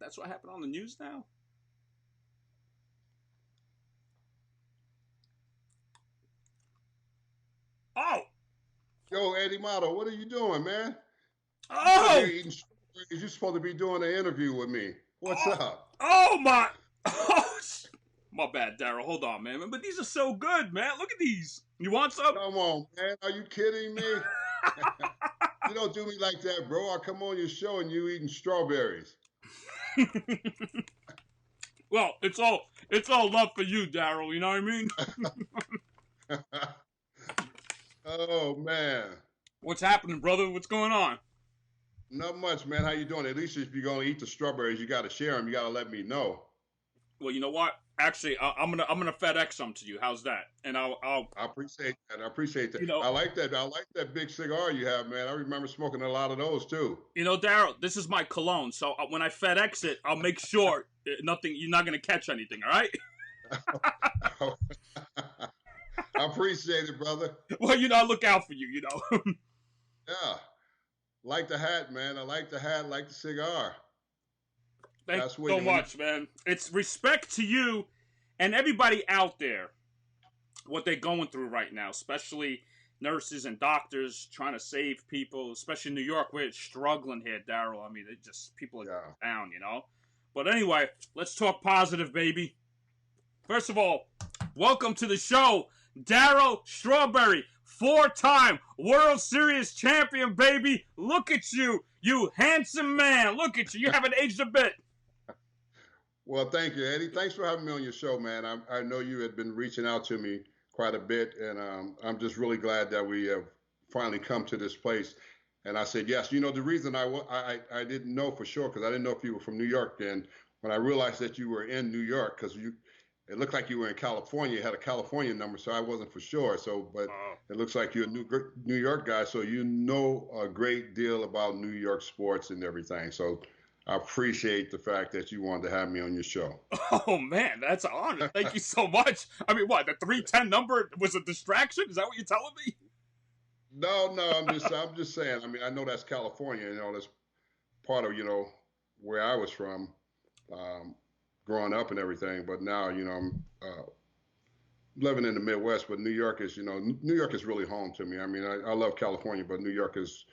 That's what happened on the news now. Oh, Yo, Eddie Motto, what are you doing, man? You sitting here oh, eating strawberries. You're supposed to be doing an interview with me. What's oh, up? oh my, oh, my bad, Darryl. Hold on, man. But these are so good, man. Look at these. You want some? Come on, man. Are you kidding me? You don't do me like that, bro. I come on your show and you eating strawberries. Well, it's all love for you, Darryl. You know what I mean? Oh man. What's happening, brother? What's going on? Not much, man. How you doing? At least if you're gonna eat the strawberries, you gotta share them. You gotta let me know. Well, you know what? Actually, I'm gonna FedEx some to you. How's that? And I'll I appreciate that. I appreciate that. you know I like that. I like that big cigar you have, man. I remember smoking a lot of those too. Darryl, this is my cologne. So when I FedEx it, I'll make sure nothing. You're not gonna catch anything. All right? I appreciate it, brother. Well, I look out for you. You know. Yeah. Like the hat, man. I like the hat, like the cigar. Thank That's you so when you much, man. It's respect to you and everybody out there. What they're going through right now, especially nurses and doctors trying to save people, especially in New York. We're struggling here, Darryl. I mean, it just people are yeah. down. But anyway, let's talk positive, baby. First of all, welcome to the show, Darryl Strawberry, four-time World Series champion, baby. Look at you, you handsome man. Look at you. You haven't aged a bit. Well, thank you, Eddie. Thanks for having me on your show, man. I know you had been reaching out to me quite a bit, and I'm just really glad that we have finally come to this place. And I said yes. The reason I didn't know for sure because I didn't know if you were from New York. And when I realized that you were in New York, because it looked like you were in California, you had a California number, so I wasn't for sure. So, but Oh, it looks like you're a New York guy, so you know a great deal about New York sports and everything. So I appreciate the fact that you wanted to have me on your show. oh man, that's an honor. Thank you so much. I mean, what, the 310 number was a distraction? Is that what you're telling me? No, no, I'm just saying. I mean, I know that's California. That's part of where I was from, um, growing up and everything. But now, I'm living in the Midwest. But New York is really home to me. I mean, I love California, but New York is,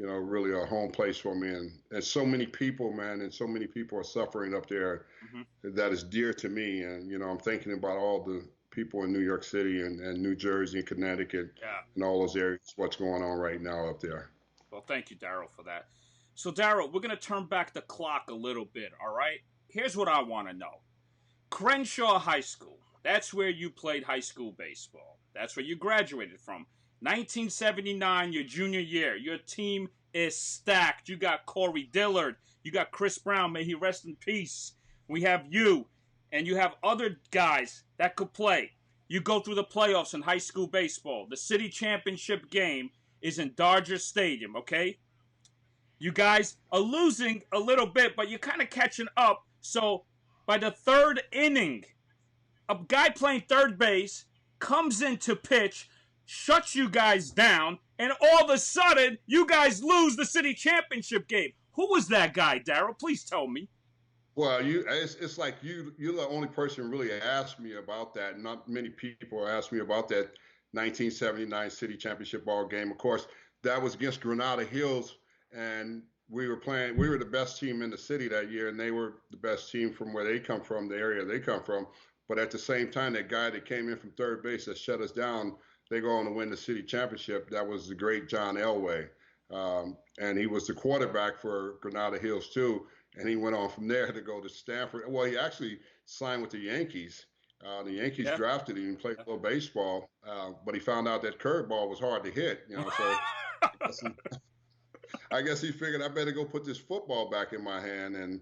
really a home place for me. And so many people, man, and so many people are suffering up there Mm-hmm. that is dear to me. And I'm thinking about all the people in New York City and New Jersey and Connecticut Yeah. and all those areas. What's going on right now up there? Well, thank you, Darryl, for that. So, Darryl, we're going to turn back the clock a little bit, all right? Here's what I want to know. Crenshaw High School. That's where you played high school baseball. That's where you graduated from. 1979, your junior year. Your team is stacked. You got Corey Dillard. You got Chris Brown. May he rest in peace. We have you. And you have other guys that could play. You go through the playoffs in high school baseball. The city championship game is in Dodger Stadium, okay? You guys are losing a little bit, but you're kind of catching up. So by the third inning, a guy playing third base comes in to pitch, shuts you guys down, and all of a sudden, you guys lose the city championship game. Who was that guy, Darryl? Please tell me. Well, it's like you're the only person who really asked me about that. Not many people asked me about that 1979 City Championship ball game. Of course, that was against Granada Hills, and we were playing. We were the best team in the city that year, and they were the best team from where they come from, the area they come from. But at the same time, that guy that came in from third base that shut us down, they go on to win the city championship. That was the great John Elway, and he was the quarterback for Granada Hills too. And he went on from there to go to Stanford. Well, he actually signed with the Yankees. The Yankees Yeah. drafted him and played a little baseball, but he found out that curveball was hard to hit. So I guess he, I guess he figured I better go put this football back in my hand. And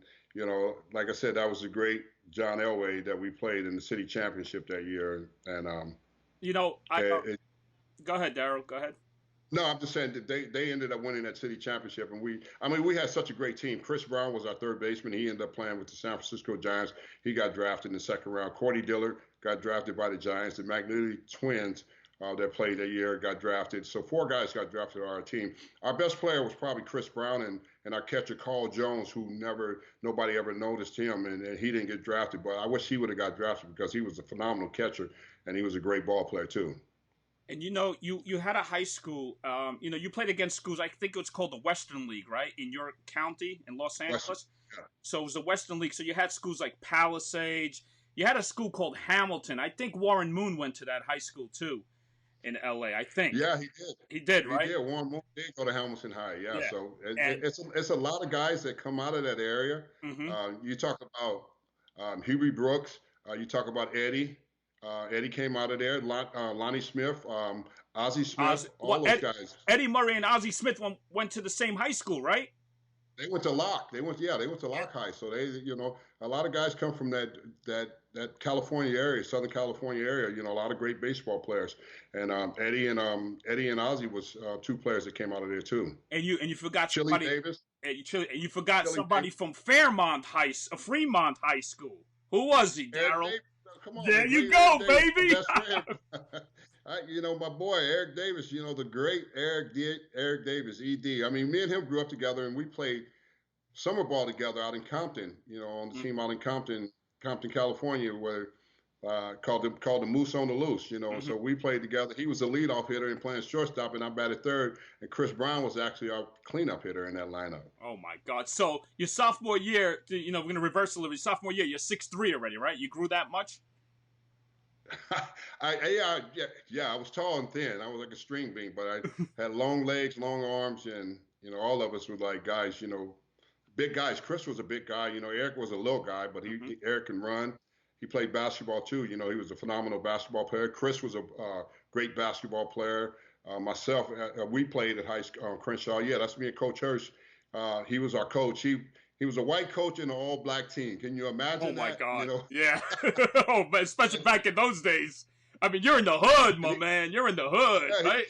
like I said, that was the great John Elway that we played in the city championship that year. And You know, I it, go ahead, Darryl. Go ahead. No, I'm just saying that they ended up winning that city championship, and we had such a great team. Chris Brown was our third baseman. He ended up playing with the San Francisco Giants. He got drafted in the second round. Cordy Dillard got drafted by the Giants. The Magniti Twins that played that year got drafted. So 4 guys got drafted on our team. Our best player was probably Chris Brown and our catcher Carl Jones, who nobody ever noticed him, and he didn't get drafted. But I wish he would have got drafted because he was a phenomenal catcher and he was a great ball player too. And you had a high school. You played against schools. I think it was called the Western League, right, in your county in Los Angeles. Western, yeah. So it was the Western League. So you had schools like Palisades. You had a school called Hamilton. I think Warren Moon went to that high school too, in L.A. I think. Yeah, he did. He did, right? He did. Warren Moon did go to Hamilton High. Yeah. Yeah. So it's a lot of guys that come out of that area. Mm-hmm. You talk about Huey Brooks. You talk about Eddie. Eddie came out of there. Lonnie Smith, Ozzie Smith, all those guys. Eddie Murray and Ozzie Smith went to the same high school, right? They went to Locke. They went to Locke High. So a lot of guys come from that California area, Southern California area. A lot of great baseball players. And Eddie and Ozzie was 2 players that came out of there too. And you forgot Chili somebody. Davis. And you forgot Chili somebody Davis. from Fremont High School. Who was he, Darryl? Come on, there you go, baby. My boy Eric Davis. The great Eric Davis, ED. I mean, me and him grew up together, and we played summer ball together out in Compton. On the team out in Compton, California, where called the Moose on the Loose. And so we played together. He was the leadoff hitter and playing shortstop, and I batted third. And Chris Brown was actually our cleanup hitter in that lineup. Oh my God! So your sophomore year, we're gonna reverse a little bit. Sophomore year, you're 6'3" already, right? You grew that much? I was tall and thin. I was like a string bean, but I had long legs, long arms, and all of us were like guys, big guys. Chris was a big guy. Eric was a little guy, but Eric can run. He played basketball too. He was a phenomenal basketball player. Chris was a great basketball player. Myself, we played at high school, Crenshaw. Yeah, that's me and Coach Hirsch. He was our coach. He was a white coach in an all-black team. Can you imagine that? Oh, my God. Yeah. Oh, but especially back in those days. I mean, you're in the hood, my man. You're in the hood, right?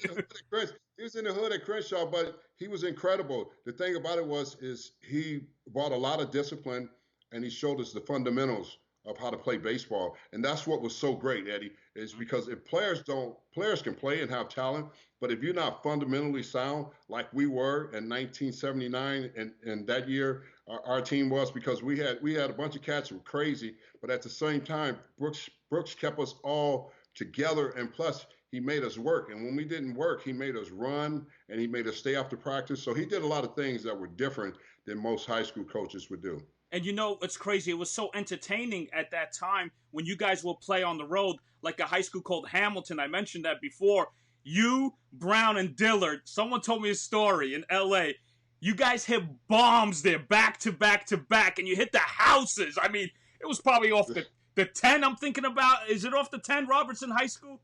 He was in the hood at Crenshaw, but he was incredible. The thing about it is he brought a lot of discipline, and he showed us the fundamentals of how to play baseball. And that's what was so great, Eddie, is because if players can play and have talent, but if you're not fundamentally sound like we were in 1979 and that year, our team was, because we had a bunch of cats who were crazy, but at the same time, Brooks kept us all together, and plus he made us work. And when we didn't work, he made us run and he made us stay after practice. So he did a lot of things that were different than most high school coaches would do. And it's crazy. It was so entertaining at that time when you guys will play on the road, like a high school called Hamilton. I mentioned that before. You, Brown, and Dillard, someone told me a story in L.A. You guys hit bombs there back to back to back, and you hit the houses. I mean, it was probably off the 10 I'm thinking about. Is it off the 10, Robertson High School?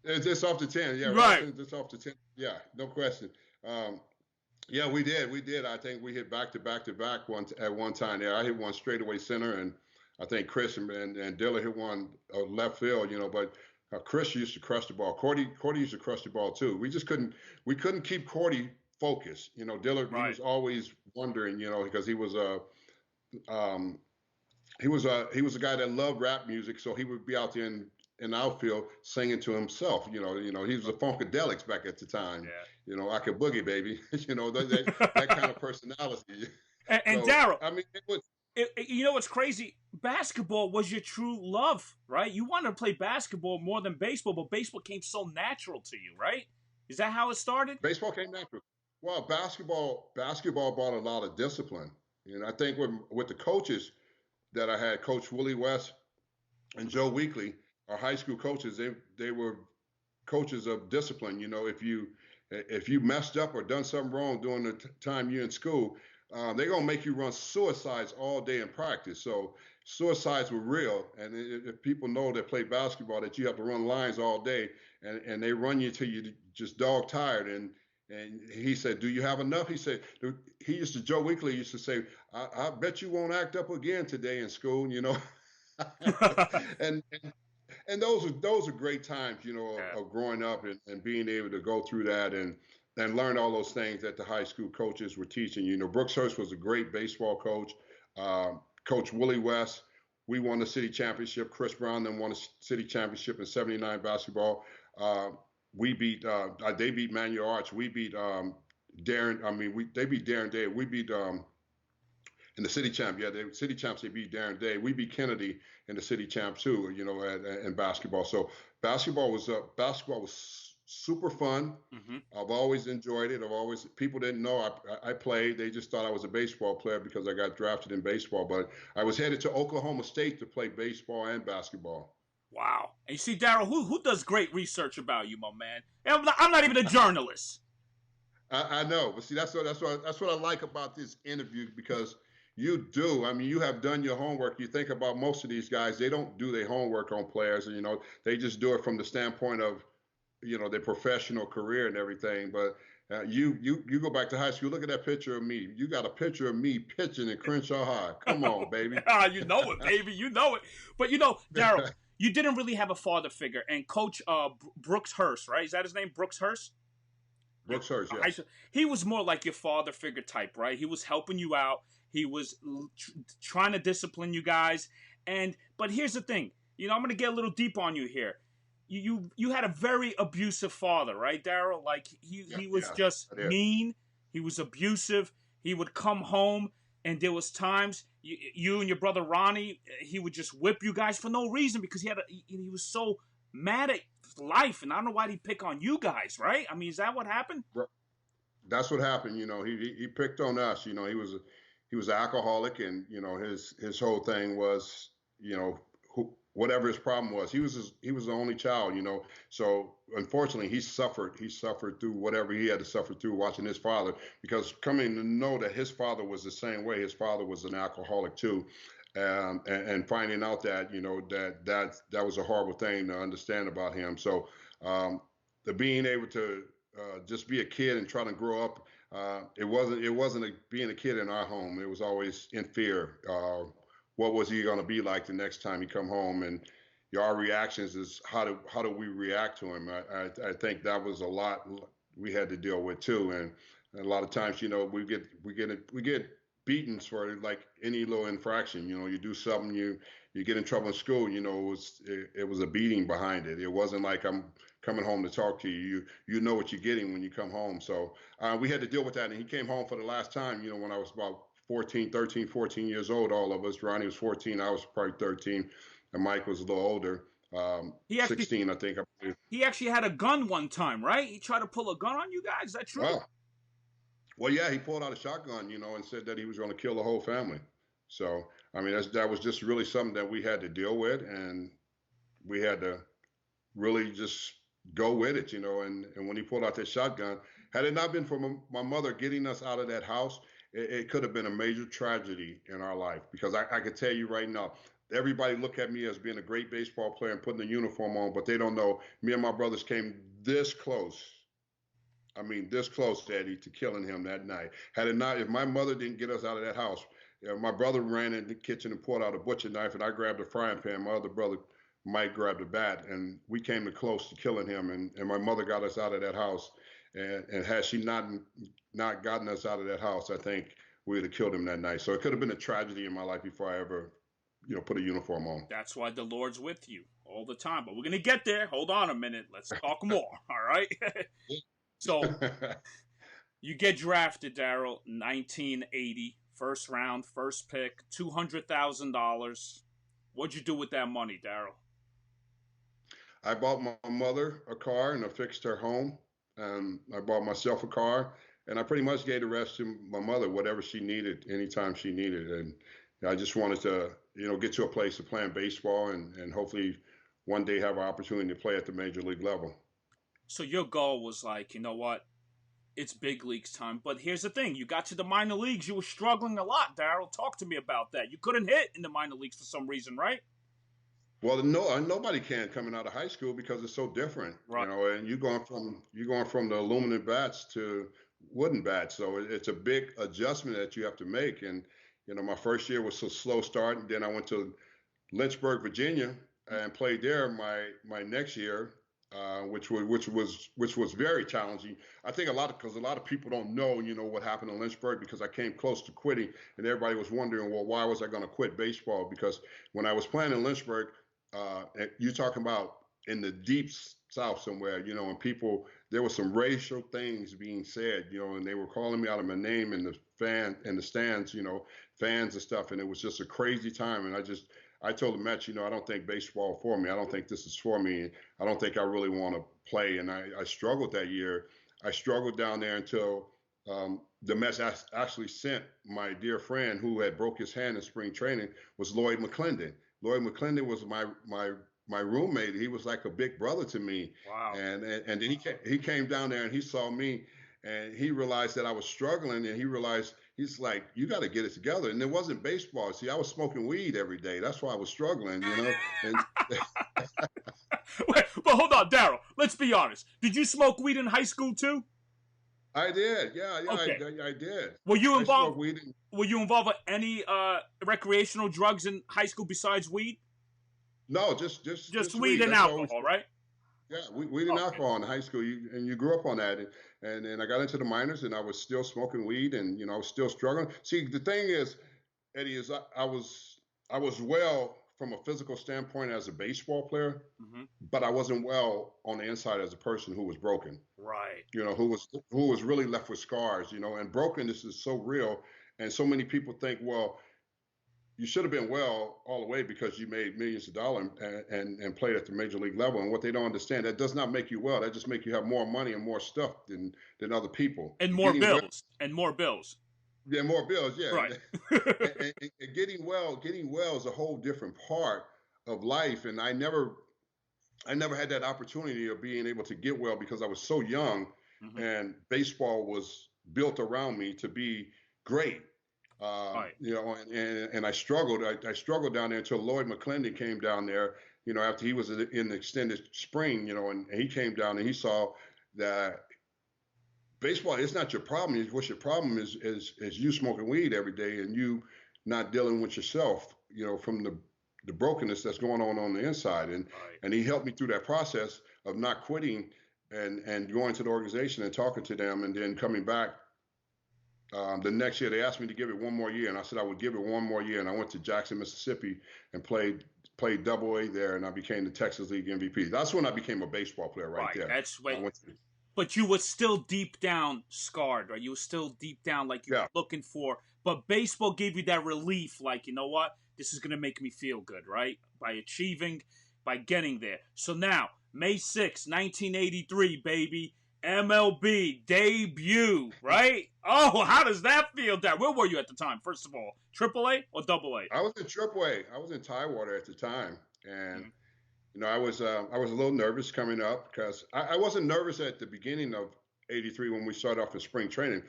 It's off the 10, yeah. Right. It's off the 10. Yeah, no question. Yeah, we did. I think we hit back to back at one time. Yeah, I hit one straightaway center, and I think Chris and Dillard hit one left field. But Chris used to crush the ball. Cordy used to crush the ball too. We just couldn't keep Cordy focused. Dillard, right. He was always wondering, because he was a guy that loved rap music, so he would be out there in the outfield singing to himself. He was a Funkadelics back at the time. Yeah. I could boogie, baby. That kind of personality. And so, Darryl, I mean, it was. What's crazy? Basketball was your true love, right? You wanted to play basketball more than baseball, but baseball came so natural to you, right? Is that how it started? Baseball came natural. Well, basketball brought a lot of discipline. I think with the coaches that I had, Coach Willie West and Joe Weekly, our high school coaches, they were coaches of discipline. If you messed up or done something wrong during the time you're in school, they're going to make you run suicides all day in practice. So suicides were real. And if people know that play basketball, that you have to run lines all day, and they run you till you just dog tired. And he said, do you have enough? He said, Joe Weekly used to say, I bet you won't act up again today in school, and those are great times, of growing up and being able to go through that and learn all those things that the high school coaches were teaching. Brooks Hurst was a great baseball coach. Coach Willie West, we won the city championship. Chris Brown then won the city championship in '79 basketball. Uh, we beat they beat Manual Arts. We beat Darren. I mean, they beat Darren Day. We beat in the city champ. Yeah, the city champs. They beat Darren Day. We beat Kennedy in the city champ too. You know, in basketball. So basketball was super fun. Hmm. I've always enjoyed it. I've always people didn't know I played. They just thought I was a baseball player because I got drafted in baseball. But I was headed to Oklahoma State to play baseball and basketball. Wow. And you see, Darryl, who does great research about you, my man? I'm not even a journalist. I know, but see, that's what I like about this interview because you do. I mean, you have done your homework. You think about most of these guys; they don't do their homework on players, and they just do it from the standpoint of their professional career and everything. But you go back to high school. Look at that picture of me. You got a picture of me pitching in Crenshaw High. Come on, baby. You know it, baby. You know it. But Darryl, you didn't really have a father figure. And Coach Brooks Hurst, right? Is that his name? Brooks Hurst? Brooks Hurst, yes. He was more like your father figure type, right? He was helping you out. He was trying to discipline you guys. But here's the thing. I'm going to get a little deep on you here. You had a very abusive father, right, Darryl? Like he was just mean. He was abusive. He would come home, and there was times you and your brother Ronnie, he would just whip you guys for no reason because he was so mad at life, and I don't know why he'd pick on you guys, right? I mean, is that what happened? That's what happened. He picked on us. He was an alcoholic, and his whole thing was whatever his problem was. He was the only child. So unfortunately he suffered through whatever he had to suffer through watching his father, because coming to know that his father was the same way. His father was an alcoholic too. And finding out that that was a horrible thing to understand about him. So the being able to just be a kid and try to grow up, it wasn't being a kid in our home. It was always in fear. What was he going to be like the next time he come home? And our reactions is how do we react to him? I think that was a lot we had to deal with too. And a lot of times, we get beatings for like any little infraction. You do something, you get in trouble in school. It was a beating behind it. It wasn't like I'm coming home to talk to you. You know what you're getting when you come home. So we had to deal with that. And he came home for the last time, when I was about 13, 14 years old, all of us. Ronnie was 14. I was probably 13. And Mike was a little older. 16, I think. He actually had a gun one time, right? He tried to pull a gun on you guys. Is that true? Well, yeah, he pulled out a shotgun, and said that he was going to kill the whole family. So, I mean, that was just really something that we had to deal with, and we had to really just go with it, And when he pulled out that shotgun, had it not been for my mother getting us out of that house, it could have been a major tragedy in our life. Because I could tell you right now, everybody look at me as being a great baseball player and putting the uniform on, but they don't know me and my brothers came this close. I mean, this close, Daddy, to killing him that night. Had it not, if my mother didn't get us out of that house, my brother ran in the kitchen and pulled out a butcher knife, and I grabbed a frying pan. My other brother, Mike, grabbed a bat, and we came close to killing him. And my mother got us out of that house. And had she not gotten us out of that house, I think we would have killed him that night. So it could have been a tragedy in my life before I ever, put a uniform on. That's why the Lord's with you all the time. But we're gonna get there. Hold on a minute. Let's talk more. All right. So you get drafted, Darryl, 1980, first round, first pick, $200,000. What'd you do with that money, Darryl? I bought my mother a car and I fixed her home. I bought myself a car, and I pretty much gave the rest to my mother, whatever she needed, anytime she needed. And I just wanted to, get to a place of playing baseball and hopefully one day have an opportunity to play at the major league level. So your goal was like, you know what? It's big leagues time. But here's the thing. You got to the minor leagues. You were struggling a lot, Darryl. Talk to me about that. You couldn't hit in the minor leagues for some reason, right? Well, no, nobody can coming out of high school because it's so different, right. And you're going from the aluminum bats to wooden bats. So it's a big adjustment that you have to make. And, my first year was a slow start. And then I went to Lynchburg, Virginia, and played there my next year. Which was very challenging. I think because a lot of people don't know, what happened in Lynchburg, because I came close to quitting, and everybody was wondering, well, why was I going to quit baseball? Because when I was playing in Lynchburg, you're talking about in the deep South somewhere, and people, there were some racial things being said, and they were calling me out of my name in the stands, fans and stuff. And it was just a crazy time. And I told the Mets, I don't think baseball for me. I don't think this is for me. I don't think I really want to play. And I struggled that year. I struggled down there until the Mets actually sent my dear friend who had broke his hand in spring training, was Lloyd McClendon. Lloyd McClendon was my roommate. He was like a big brother to me. Wow. And then he came down there and he saw me and he realized that I was struggling, and he's like, you got to get it together. And it wasn't baseball. See, I was smoking weed every day. That's why I was struggling, And Wait, but hold on, Darryl. Let's be honest. Did you smoke weed in high school too? I did. Yeah, Okay. I did. Were you I involved? smoked weed. Were you involved with any recreational drugs in high school besides weed? No, just weed and That's alcohol, right? Yeah, weed and alcohol in high school. You grew up on that, and I got into the minors, and I was still smoking weed, and I was still struggling. See, the thing is, Eddie, is I was well from a physical standpoint as a baseball player, but I wasn't well on the inside as a person who was broken. Right. Who was really left with scars. And brokenness is so real, and so many people think, well, you should have been well all the way because you made millions of dollars and played at the major league level. And what they don't understand, that does not make you well. That just make you have more money and more stuff than other people. And more bills. And more bills. Yeah, more bills. Yeah. Right. and getting well is a whole different part of life. And I never had that opportunity of being able to get well because I was so young, and baseball was built around me to be great. Right. And I struggled. I struggled down there until Lloyd McClendon came down there. After he was in the extended spring. And he came down and he saw that baseball is not your problem. What's your problem is you smoking weed every day and you not dealing with yourself. From the brokenness that's going on the inside. And he helped me through that process of not quitting and going to the organization and talking to them and then coming back. The next year, they asked me to give it one more year, and I said I would give it one more year. And I went to Jackson, Mississippi, and played Double-A there, and I became the Texas League MVP. That's when I became a baseball player, right there. That's when. But you were still deep down scarred, right? You were still deep down like you were looking for. But baseball gave you that relief, like, you know what? This is gonna make me feel good, right? By getting there. So now, May 6, 1983, baby. MLB debut, right? Oh, how does that feel, Dad? Where were you at the time, first of all? AAA or AA? I was in AAA. I was in Tidewater at the time. And, I was a little nervous coming up because I wasn't nervous at the beginning of 83 when we started off in spring training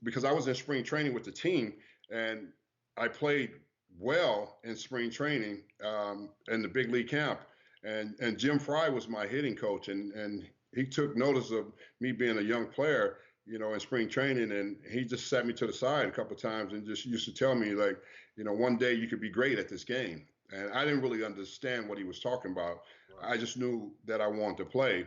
because I was in spring training with the team and I played well in spring training in the big league camp. And Jim Fry was my hitting coach, and he took notice of me being a young player, in spring training, and he just sat me to the side a couple of times and just used to tell me, like, one day you could be great at this game. And I didn't really understand what he was talking about. Right. I just knew that I wanted to play.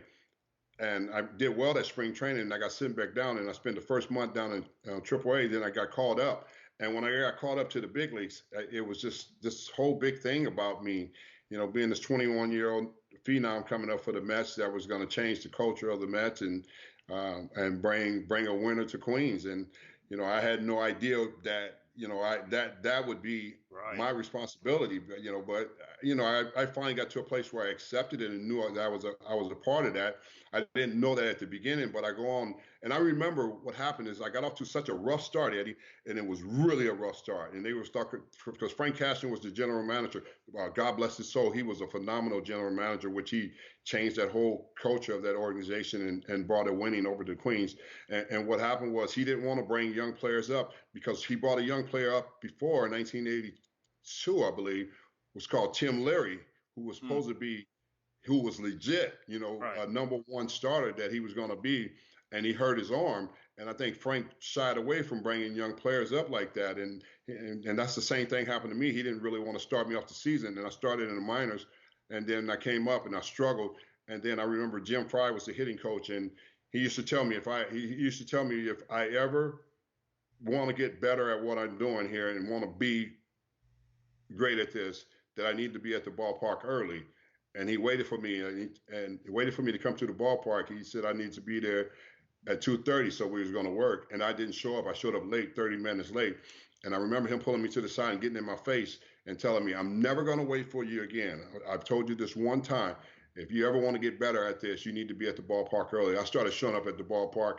And I did well at spring training, and I got sent back down, and I spent the first month down in AAA. Then I got called up. And when I got called up to the big leagues, it was just this whole big thing about me, being this 21-year-old phenom coming up for the Mets that was going to change the culture of the Mets and bring a winner to Queens. And I had no idea that that would be my responsibility. But I finally got to a place where I accepted it and knew that I was a part of that. I didn't know that at the beginning, but I go on. And I remember what happened is I got off to such a rough start, Eddie, and it was really a rough start. And they were stuck because Frank Cashman was the general manager. God bless his soul. He was a phenomenal general manager, which he changed that whole culture of that organization and brought a winning over to Queens. And what happened was he didn't want to bring young players up because he brought a young player up before in 1982, I believe, was called Tim Leary, who was supposed to be, who was legit, a number one starter that he was going to be. And he hurt his arm. And I think Frank shied away from bringing young players up like that. And that's the same thing happened to me. He didn't really want to start me off the season. And I started in the minors. And then I came up and I struggled. And then I remember Jim Fry was the hitting coach. And he used to tell me if I ever want to get better at what I'm doing here and want to be great at this, that I need to be at the ballpark early. and he waited for me, and he waited for me to come to the ballpark. He said I need to be there at 2:30, so we was going to work, and I didn't show up. I showed up late, 30 minutes late, and I remember him pulling me to the side and getting in my face and telling me, "I'm never going to wait for you again. I've told you this one time. If you ever want to get better at this, you need to be at the ballpark early." I started showing up at the ballpark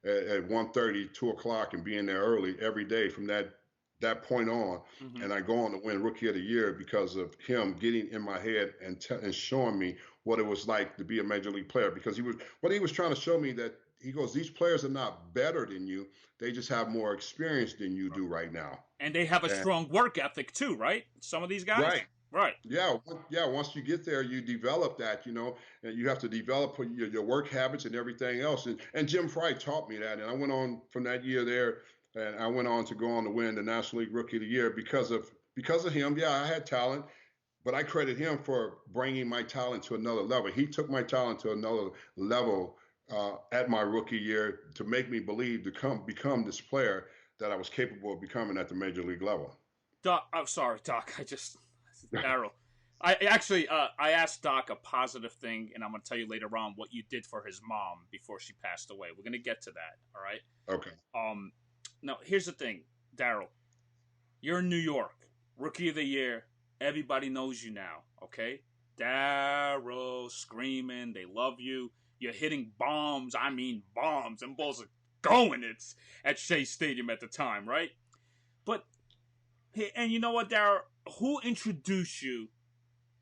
at 1:30, 2 o'clock, and being there early every day from that point on. Mm-hmm. And I go on to win Rookie of the Year because of him getting in my head and showing me what it was like to be a major league player. Because he was trying to show me that he goes, these players are not better than you; they just have more experience than you do right now. And they have a And, strong work ethic too, right? Some of these guys, right. right? Yeah, yeah. Once you get there, you develop that, and you have to develop your work habits and everything else. And Jim Fry taught me that, and I went on from that year there, and I went on to go on to win the National League Rookie of the Year because of him. Yeah, I had talent, but I credit him for bringing my talent to another level. He took my talent to another level at my rookie year to make me believe to become this player that I was capable of becoming at the major league level. Doc, I'm sorry, Doc. Darryl. I asked Doc a positive thing, and I'm going to tell you later on what you did for his mom before she passed away. We're going to get to that, all right? Okay. Now, here's the thing, Darryl. You're in New York, Rookie of the Year. Everybody knows you now, okay? Darryl, screaming, they love you. You're hitting bombs. I mean bombs. And balls are going. It's at Shea Stadium at the time, right? But, and you know what, Darryl? Who introduced you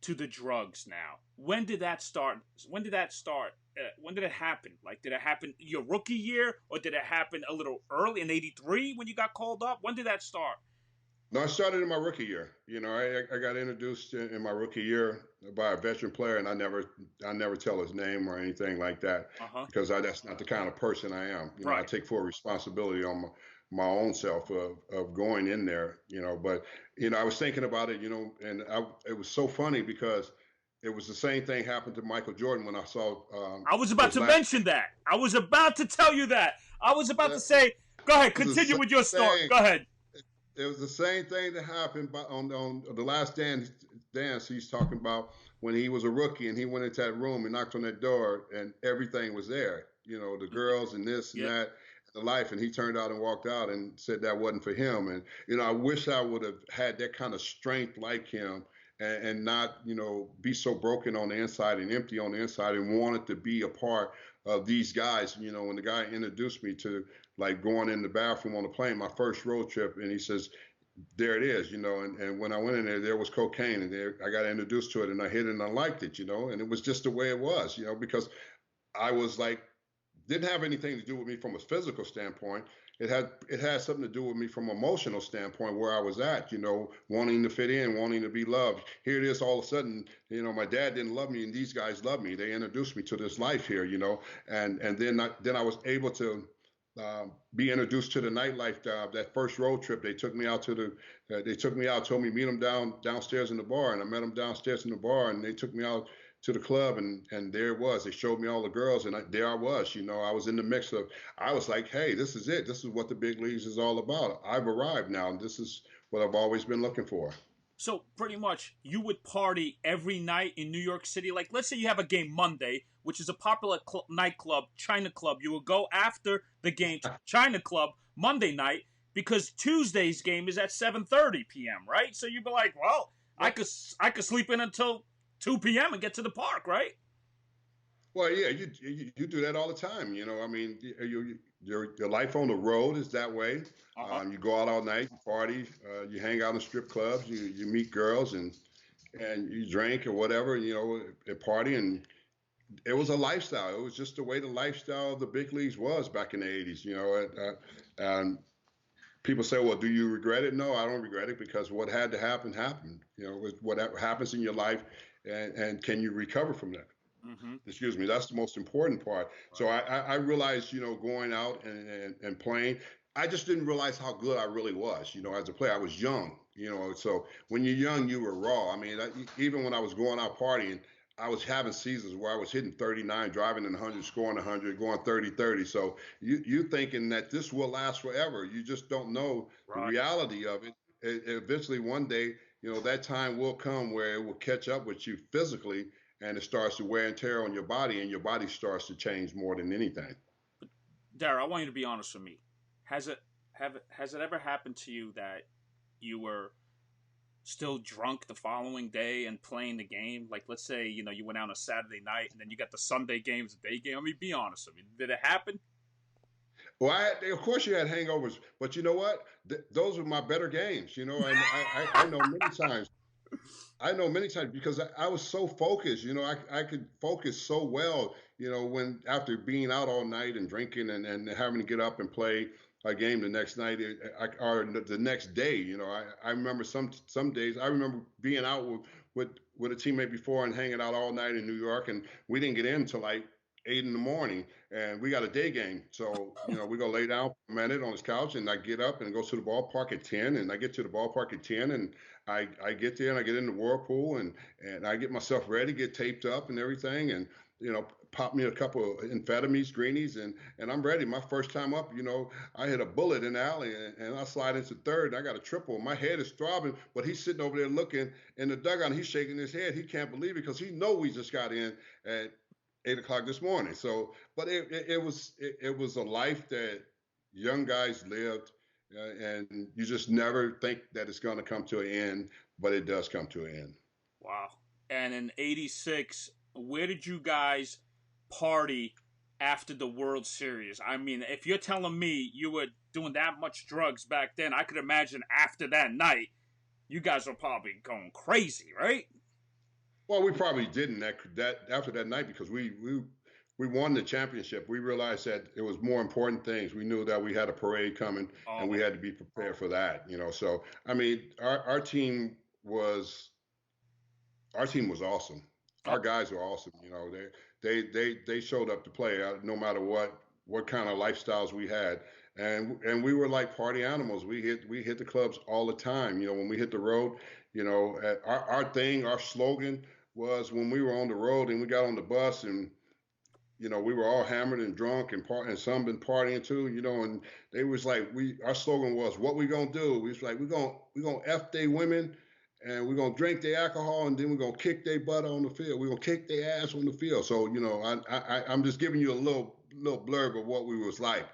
to the drugs now? When did that start? When did it happen? Like, did it happen your rookie year, or did it happen a little early in '83 when you got called up? When did that start? No, I started in my rookie year. I got introduced in my rookie year by a veteran player, and I never tell his name or anything like that because that's not the kind of person I am. Right. I take full responsibility on my own self of going in there. But I was thinking about it. And it was so funny because it was the same thing happened to Michael Jordan when I saw. I was about to mention that. I was about to tell you that. I was about to say, go ahead, continue with your story. Go ahead. It was the same thing that happened on the Last Dance. He's talking about when he was a rookie and he went into that room and knocked on that door and everything was there. The girls and this and that, the life. And he turned out and walked out and said that wasn't for him. And I wish I would have had that kind of strength like him and not be so broken on the inside and empty on the inside and wanted to be a part of these guys. When the guy introduced me to like going in the bathroom on the plane, my first road trip, and he says, there it is, and when I went in there was cocaine, and I got introduced to it, and I hit it, and I liked it, and it was just the way it was, because I was like, didn't have anything to do with me from a physical standpoint. It had something to do with me from an emotional standpoint where I was at, wanting to fit in, wanting to be loved. Here it is all of a sudden, my dad didn't love me and these guys love me. They introduced me to this life here, and then I was able to be introduced to the nightlife. That first road trip, they took me out, told me meet them downstairs in the bar, and I met them downstairs in the bar, and they took me out to the club, and there it was. They showed me all the girls, and there I was. I was in the mix of. I was like, hey, this is it. This is what the big leagues is all about. I've arrived now, and this is what I've always been looking for. So pretty much, you would party every night in New York City. Like, let's say you have a game Monday, which is a popular nightclub, China Club. You would go after the game to China Club Monday night because Tuesday's game is at 7:30 p.m. Right? So you'd be like, well, I could sleep in until 2 p.m. and get to the park, right? Well, yeah, you do that all the time. I mean, your life on the road is that way. You go out all night, you party, you hang out in strip clubs, you meet girls, and you drink or whatever, at party, and it was a lifestyle. It was just the way the lifestyle of the big leagues was back in the 80s. And people say, well, do you regret it? No, I don't regret it because what had to happen happened. What happens in your life, and can you recover from that? Mm-hmm. Excuse me. That's the most important part. Right. So I realized, going out and playing, I just didn't realize how good I really was. As a player, I was young. So when you're young, you were raw. I mean, even when I was going out partying, I was having seasons where I was hitting 39, driving in 100, scoring 100, going 30-30. So you thinking that this will last forever. You just don't know the reality of it. Eventually, one day, that time will come where it will catch up with you physically, and it starts to wear and tear on your body, and your body starts to change more than anything. Darryl, I want you to be honest with me. Has it ever happened to you that you were still drunk the following day and playing the game? Like, let's say, you went out on a Saturday night and then you got the Sunday game as a day game. I mean, be honest with me. Did it happen? Well, of course you had hangovers, but you know what? Those were my better games, and I know many times. I know many times because I was so focused, I could focus so well, when after being out all night and drinking and having to get up and play a game the next night or the next day, I remember some days. I remember being out with a teammate before and hanging out all night in New York, and we didn't get in until like 8 in the morning, and we got a day game. So, we go lay down for a minute on his couch, and I get up and go to the ballpark at 10, and I get to the ballpark at 10, and I get there and I get in the whirlpool, and I get myself ready, get taped up and everything, and, pop me a couple of amphetamines, greenies, and I'm ready. My first time up, I hit a bullet in the alley, and I slide into third, and I got a triple. My head is throbbing, but he's sitting over there looking in the dugout, and he's shaking his head. He can't believe it because he know we just got in at 8 o'clock this morning. So, but it was a life that young guys lived, and you just never think that it's going to come to an end, but it does come to an end. Wow. And in '86, where did you guys party after the World Series? I mean, if you're telling me you were doing that much drugs back then, I could imagine after that night, you guys were probably going crazy, right? Well, we probably didn't that after that night because we won the championship. We realized that it was more important things. We knew that we had a parade coming, and we had to be prepared for that. So I mean, our team was awesome. Our guys were awesome. They showed up to play no matter what kind of lifestyles we had, and we were like party animals. We hit the clubs all the time. When we hit the road, our slogan was when we were on the road and we got on the bus and we were all hammered and drunk and some been partying too, and they was like our slogan was what we gonna do. We was like we gonna F they women and we're gonna drink their alcohol and then we're gonna kick their butt on the field. We're gonna kick their ass on the field. So I'm just giving you a little blurb of what we was like.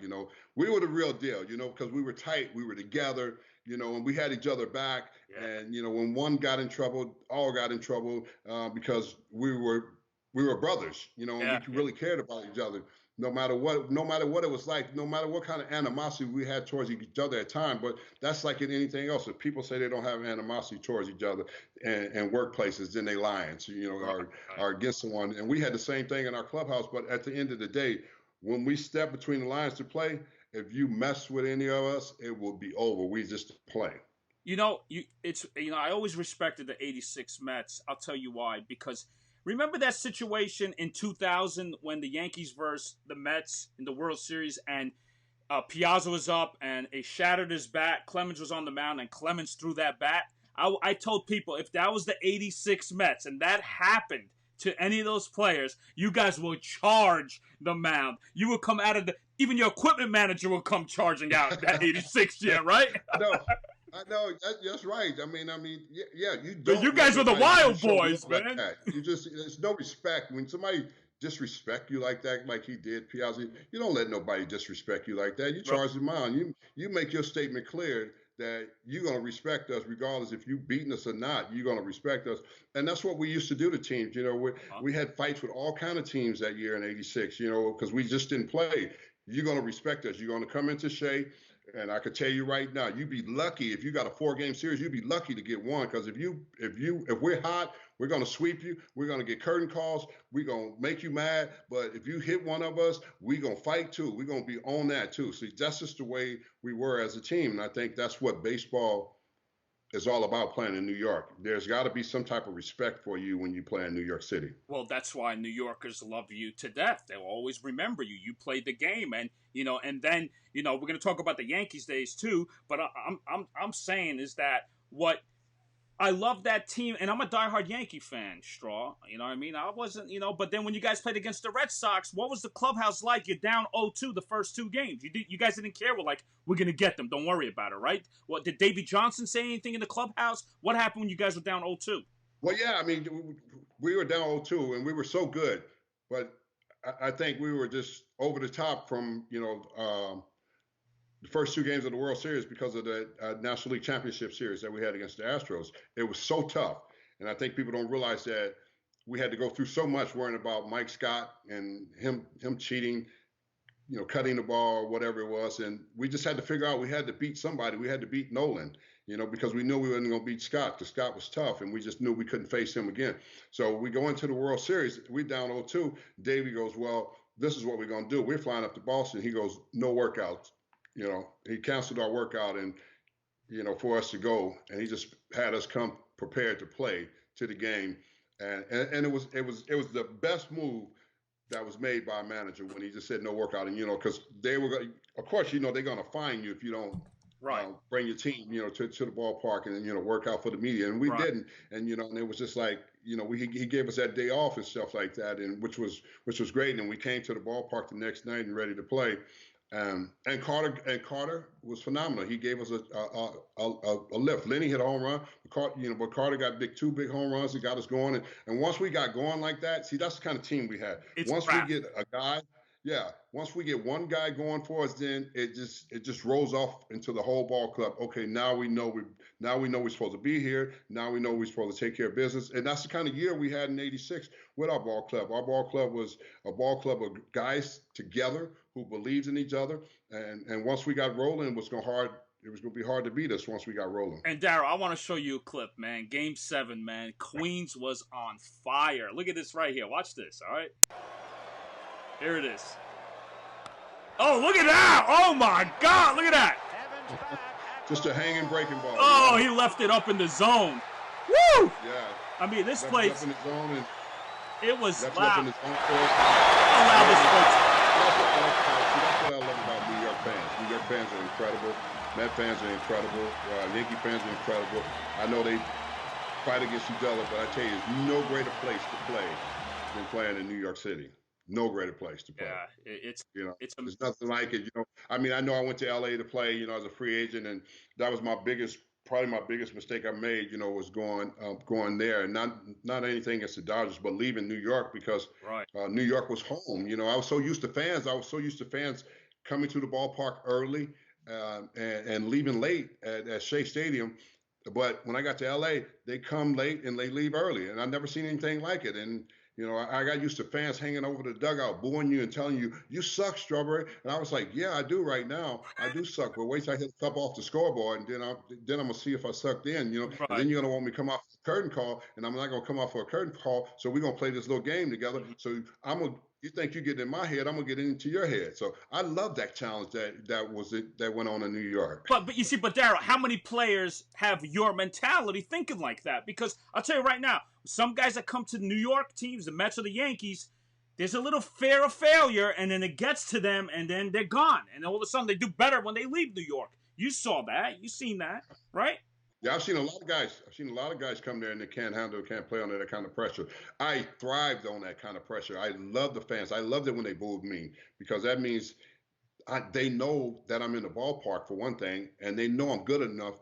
We were the real deal. Because we were tight, we were together. And we had each other back. Yeah. And when one got in trouble, all got in trouble because we were brothers. And we really cared about each other. No matter what it was like, no matter what kind of animosity we had towards each other at time, but that's like in anything else. If people say they don't have animosity towards each other and workplaces, then they lying. So, are against someone. And we had the same thing in our clubhouse, but at the end of the day, when we step between the lines to play, if you mess with any of us, it will be over. We just play. I always respected the '86 Mets. I'll tell you why, because remember that situation in 2000 when the Yankees versed the Mets in the World Series and Piazza was up and he shattered his bat. Clemens was on the mound and Clemens threw that bat. I told people if that was the '86 Mets and that happened to any of those players, you guys will charge the mound. You will come out of even your equipment manager will come charging out that '86 year, right? I know that's right. I mean, yeah. You guys were the wild boys, man. There's no respect when somebody disrespect you like that, like he did, Piazza. You don't let nobody disrespect you like that. You charge them on. You make your statement clear that you're going to respect us regardless if you beating us or not. You're going to respect us, and that's what we used to do to teams. We had fights with all kind of teams that year in '86. Because we just didn't play. You're going to respect us. You're going to come into Shea. And I could tell you right now, you'd be lucky if you got a 4-game series. You'd be lucky to get one because if we're hot, we're gonna sweep you. We're gonna get curtain calls. We're gonna make you mad. But if you hit one of us, we're gonna fight too. We're gonna be on that too. See, that's just the way we were as a team, and I think that's what baseball is all about playing in New York. There's got to be some type of respect for you when you play in New York City. Well, that's why New Yorkers love you to death. They'll always remember you. You played the game, and and then we're going to talk about the Yankees days too. But I'm saying is that what I love that team, and I'm a diehard Yankee fan, Straw. You know what I mean? I wasn't, but then when you guys played against the Red Sox, what was the clubhouse like? You're down 0-2 the first 2 games. You guys didn't care. We're like, we're going to get them. Don't worry about it, right? What, did Davey Johnson say anything in the clubhouse? What happened when you guys were down 0-2? Well, yeah, I mean, we were down 0-2, and we were so good, but I think we were just over the top from the first two games of the World Series because of the National League Championship Series that we had against the Astros. It was so tough, and I think people don't realize that we had to go through so much worrying about Mike Scott and him cheating, cutting the ball or whatever it was, and we just had to figure out we had to beat somebody. We had to beat Nolan, because we knew we weren't going to beat Scott because Scott was tough, and we just knew we couldn't face him again. So we go into the World Series, we down 0-2. Davey goes, well, this is what we're going to do. We're flying up to Boston. He goes, no workouts. He canceled our workout and, for us to go, and he just had us come prepared to play to the game. And it was the best move that was made by a manager when he just said no workout. And, because they were going, of course, they're going to fine you if you don't bring your team, to the ballpark and, work out for the media. And we didn't. And, and it was just like, he gave us that day off and stuff like that, and which was great. And we came to the ballpark the next night and ready to play. And Carter was phenomenal. He gave us a lift. Lenny hit a home run, but Carter got two big home runs that got us going. And once we got going like that, see, that's the kind of team we had. Once we get a guy, once we get one guy going for us, then it just rolls off into the whole ball club. Okay, now we know we're supposed to be here. Now we know we're supposed to take care of business. And that's the kind of year we had in '86 with our ball club. Our ball club was a ball club of guys together who believed in each other. And once we got rolling, it was going to be hard to beat us once we got rolling. And Darryl, I want to show you a clip, man. Game 7, man. Queens was on fire. Look at this right here. Watch this, all right? Here it is. Oh, look at that! Oh my God, look at that! Just a hanging breaking ball. Oh, he left it up in the zone. Woo! Yeah. I mean, this place. Up in the zone and it was loud. How loud this place. That's what I love about New York fans. New York fans are incredible. Met fans are incredible. Yankee fans are incredible. I know they fight against each other, but I tell you, there's no greater place to play than playing in New York City. No greater place to play. Yeah, there's nothing like it. I mean, I know I went to LA to play, as a free agent, and that was probably my biggest mistake I made, was going there, and not anything against the Dodgers, but leaving New York because New York was home. I was so used to fans. I was so used to fans coming to the ballpark early and leaving late at Shea Stadium. But when I got to LA, they come late and they leave early, and I've never seen anything like it. And I got used to fans hanging over the dugout, booing you and telling you, you suck, Strawberry. And I was like, yeah, I do right now. I do suck. But wait till I hit the cup off the scoreboard, and then I'm going to see if I suck then, And then you're going to want me to come off the curtain call, and I'm not going to come off for a curtain call. So we're going to play this little game together. So you think you get in my head, I'm going to get into your head. So I love that challenge that went on in New York. But you see, Darryl, how many players have your mentality thinking like that? Because I'll tell you right now, some guys that come to the New York teams, the Mets or the Yankees, there's a little fear of failure, and then it gets to them, and then they're gone. And all of a sudden, they do better when they leave New York. You saw that. You seen that, right? Yeah, I've seen a lot of guys come there and they can't play under that kind of pressure. I thrived on that kind of pressure. I love the fans. I loved it when they booed me because that means they know that I'm in the ballpark for one thing, and they know I'm good enough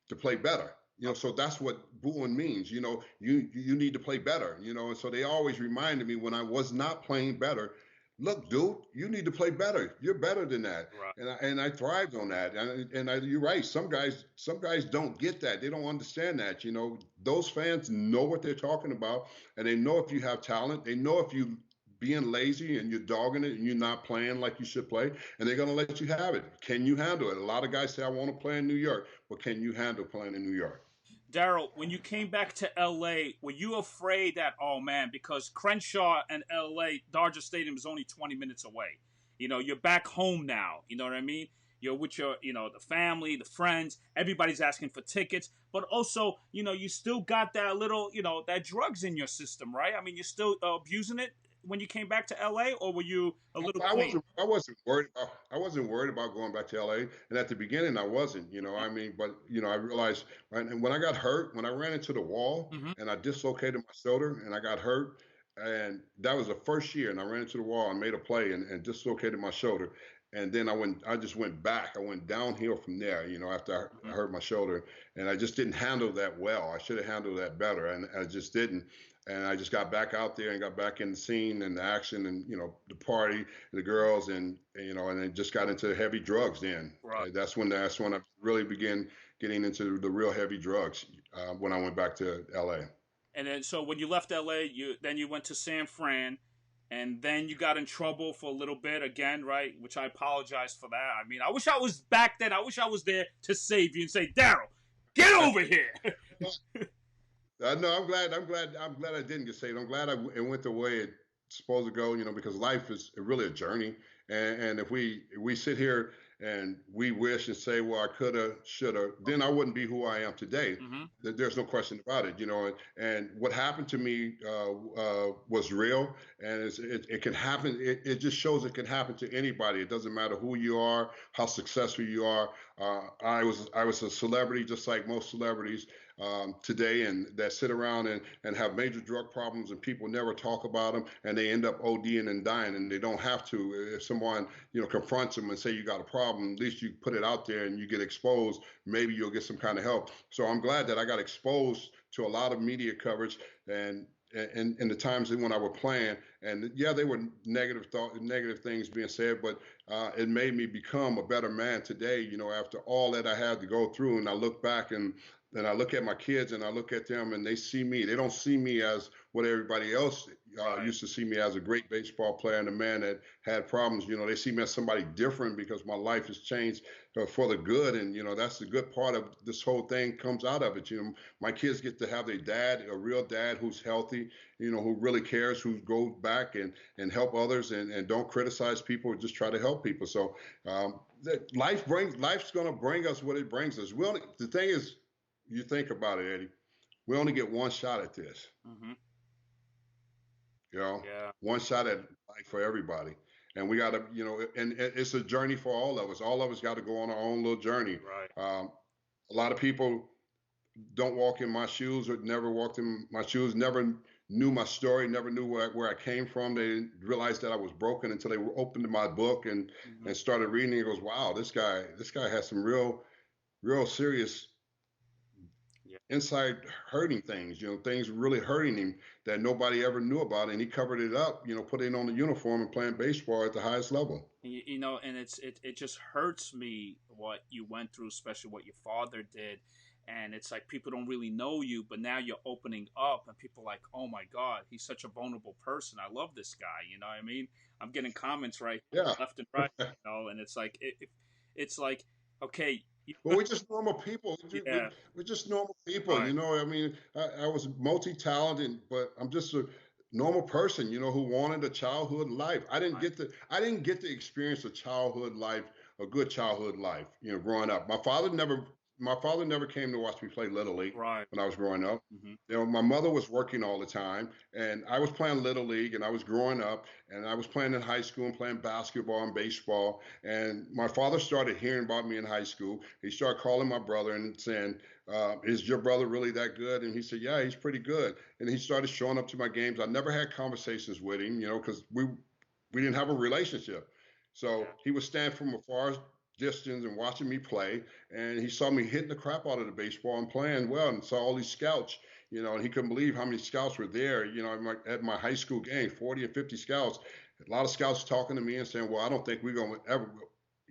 to play better. So that's what booing means. You need to play better. And so they always reminded me when I was not playing better, look, dude, you need to play better. You're better than that. Right. And I thrived on that. And you're right. Some guys don't get that. They don't understand that. Those fans know what they're talking about, and they know if you have talent. They know if you being lazy and you're dogging it and you're not playing like you should play, and they're going to let you have it. Can you handle it? A lot of guys say, I want to play in New York, but can you handle playing in New York? Darryl, when you came back to L.A., were you afraid that, oh, man, because Crenshaw and L.A., Dodger Stadium is only 20 minutes away. You're back home now. You know what I mean? You're with your, the family, the friends. Everybody's asking for tickets. But also, you still got that little, that drugs in your system, right? I mean, you're still abusing it when you came back to L.A., or were you a little clean? I wasn't worried about going back to L.A., and at the beginning I wasn't, but I realized when I got hurt, when I ran into the wall and I dislocated my shoulder and I got hurt, and that was the first year, and I ran into the wall and made a play and dislocated my shoulder. And then I just went back. I went downhill from there, after I hurt my shoulder, and I just didn't handle that well. I should have handled that better, and I just didn't. and I just got back out there and got back in the scene and the action and the party and the girls and then just got into heavy drugs. Then Right. that's when I really began getting into the real heavy drugs when I went back to L.A. And then so when you left LA, you went to San Fran, and then you got in trouble for a little bit again, right? Which I apologize for that. I mean, I wish I was back then. I wish I was there to save you and say, Darryl, get over here. No, I'm glad I didn't get saved. I'm glad it went the way it's supposed to go. Because life is really a journey, and if we sit here and we wish and say, well, I coulda, shoulda, then I wouldn't be who I am today. Mm-hmm. There's no question about it. And what happened to me was real, and it can happen. It just shows it can happen to anybody. It doesn't matter who you are, how successful you are. I was a celebrity, just like most celebrities today, and that sit around and have major drug problems, and people never talk about them, and they end up ODing and dying, and they don't have to. If someone confronts them and say you got a problem, at least you put it out there and you get exposed. Maybe you'll get some kind of help. So I'm glad that I got exposed to a lot of media coverage and in the times when I were playing, and yeah, they were negative things being said, but it made me become a better man today. After all that I had to go through, and I look back and I look at my kids and I look at them and they see me. They don't see me as what everybody else used to see me as, a great baseball player and a man that had problems. They see me as somebody different because my life has changed for the good. And, that's the good part of this whole thing comes out of it. My kids get to have their dad, a real dad who's healthy, who really cares, who goes back and help others and don't criticize people, just try to help people. So life's going to bring us what it brings us. The thing is, you think about it, Eddie, we only get one shot at this. Mm-hmm. Yeah. One shot at life for everybody. And we got to, and it's a journey for all of us. All of us got to go on our own little journey. Right. A lot of people don't walk in my shoes or never walked in my shoes, never knew my story, never knew where I came from. They didn't realize that I was broken until they opened my book and started reading. It goes, wow, this guy has some real serious inside hurting things, things really hurting him that nobody ever knew about, and he covered it up, putting on the uniform and playing baseball at the highest level. And it just hurts me what you went through, especially what your father did. And it's like people don't really know you, but now you're opening up, and people are like, oh my God, he's such a vulnerable person. I love this guy. You know what I mean? I'm getting comments left and right, and it's like it's like, okay. Well, we're just normal people. We're just normal people. Right. I mean, I was multi-talented, but I'm just a normal person, who wanted a childhood life. I didn't get to experience a childhood life, a good childhood life, growing up. My father never came to watch me play Little League when I was growing up. Mm-hmm. My mother was working all the time, and I was playing Little League, and I was growing up, and I was playing in high school and playing basketball and baseball. And my father started hearing about me in high school. He started calling my brother and saying, is your brother really that good? And he said, yeah, he's pretty good. And he started showing up to my games. I never had conversations with him, because we didn't have a relationship. So he would stand from a far distance and watching me play, and he saw me hitting the crap out of the baseball and playing well, and saw all these scouts, and he couldn't believe how many scouts were there, at my high school game, 40 or 50 scouts. A lot of scouts talking to me and saying, well, I don't think we're going to ever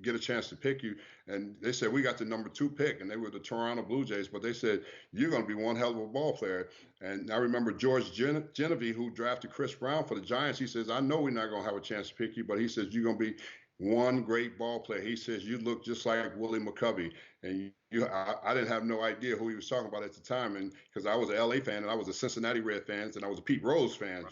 get a chance to pick you. And they said, we got the number 2 pick, and they were the Toronto Blue Jays, but they said, you're going to be one hell of a ball player. And I remember George Genevieve, who drafted Chris Brown for the Giants, he says, I know we're not going to have a chance to pick you, but he says, you're going to be one great ball player. He says, you look just like Willie McCovey. And I didn't have no idea who he was talking about at the time. And because I was an LA fan and I was a Cincinnati Red fan and I was a Pete Rose fan.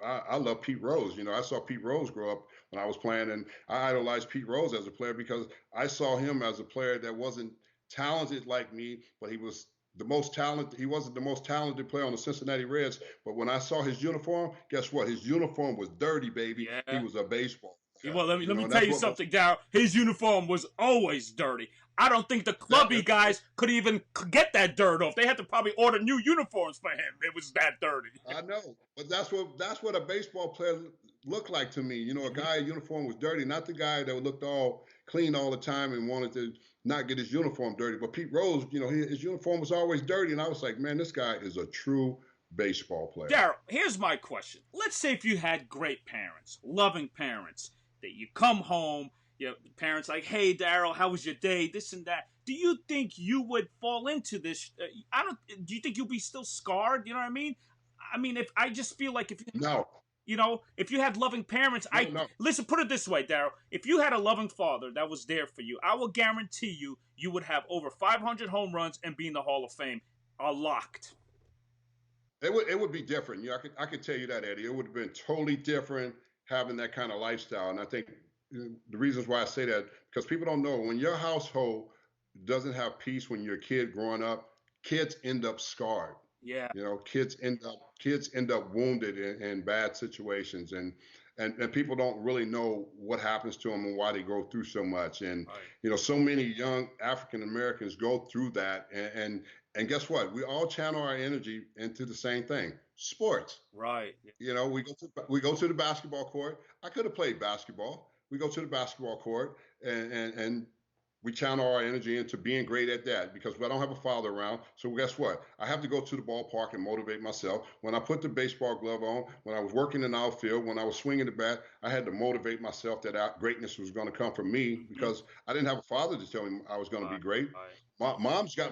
I love Pete Rose. I saw Pete Rose grow up when I was playing, and I idolized Pete Rose as a player because I saw him as a player that wasn't talented like me, but he was the most talented. He wasn't the most talented player on the Cincinnati Reds, but when I saw his uniform, guess what? His uniform was dirty, baby. Yeah. He was a baseball. Well, let me tell you something, Darryl. His uniform was always dirty. I don't think the clubby guys could even get that dirt off. They had to probably order new uniforms for him. It was that dirty. I know, but that's what a baseball player looked like to me. A guy's uniform was dirty, not the guy that looked all clean all the time and wanted to not get his uniform dirty. But Pete Rose, his uniform was always dirty, and I was like, man, this guy is a true baseball player. Darryl, here's my question. Let's say if you had great parents, loving parents, that you come home, your parents like, hey, Darryl, how was your day? This and that. Do you think you would fall into this? I don't. Do you think you'll be still scarred? You know what I mean? I mean, if I just feel like if you, No, you know, if you had loving parents, no, no. listen. Put it this way, Darryl. If you had a loving father that was there for you, I will guarantee you would have over 500 home runs and be in the Hall of Fame, locked. It would be different. I could tell you that, Eddie. It would have been totally different having that kind of lifestyle. And I think the reasons why I say that, because people don't know, when your household doesn't have peace when you're a kid growing up, kids end up scarred. Yeah. Kids end up wounded in bad situations, and people don't really know what happens to them and why they go through so much. And Right. so many young African Americans go through that, and guess what? We all channel our energy into the same thing: sports. Right. We go to the basketball court. I could have played basketball. We go to the basketball court, and we channel our energy into being great at that because I don't have a father around. So guess what? I have to go to the ballpark and motivate myself. When I put the baseball glove on, when I was working in the outfield, when I was swinging the bat, I had to motivate myself that greatness was going to come from me because I didn't have a father to tell me I was going to be Right. great. Right.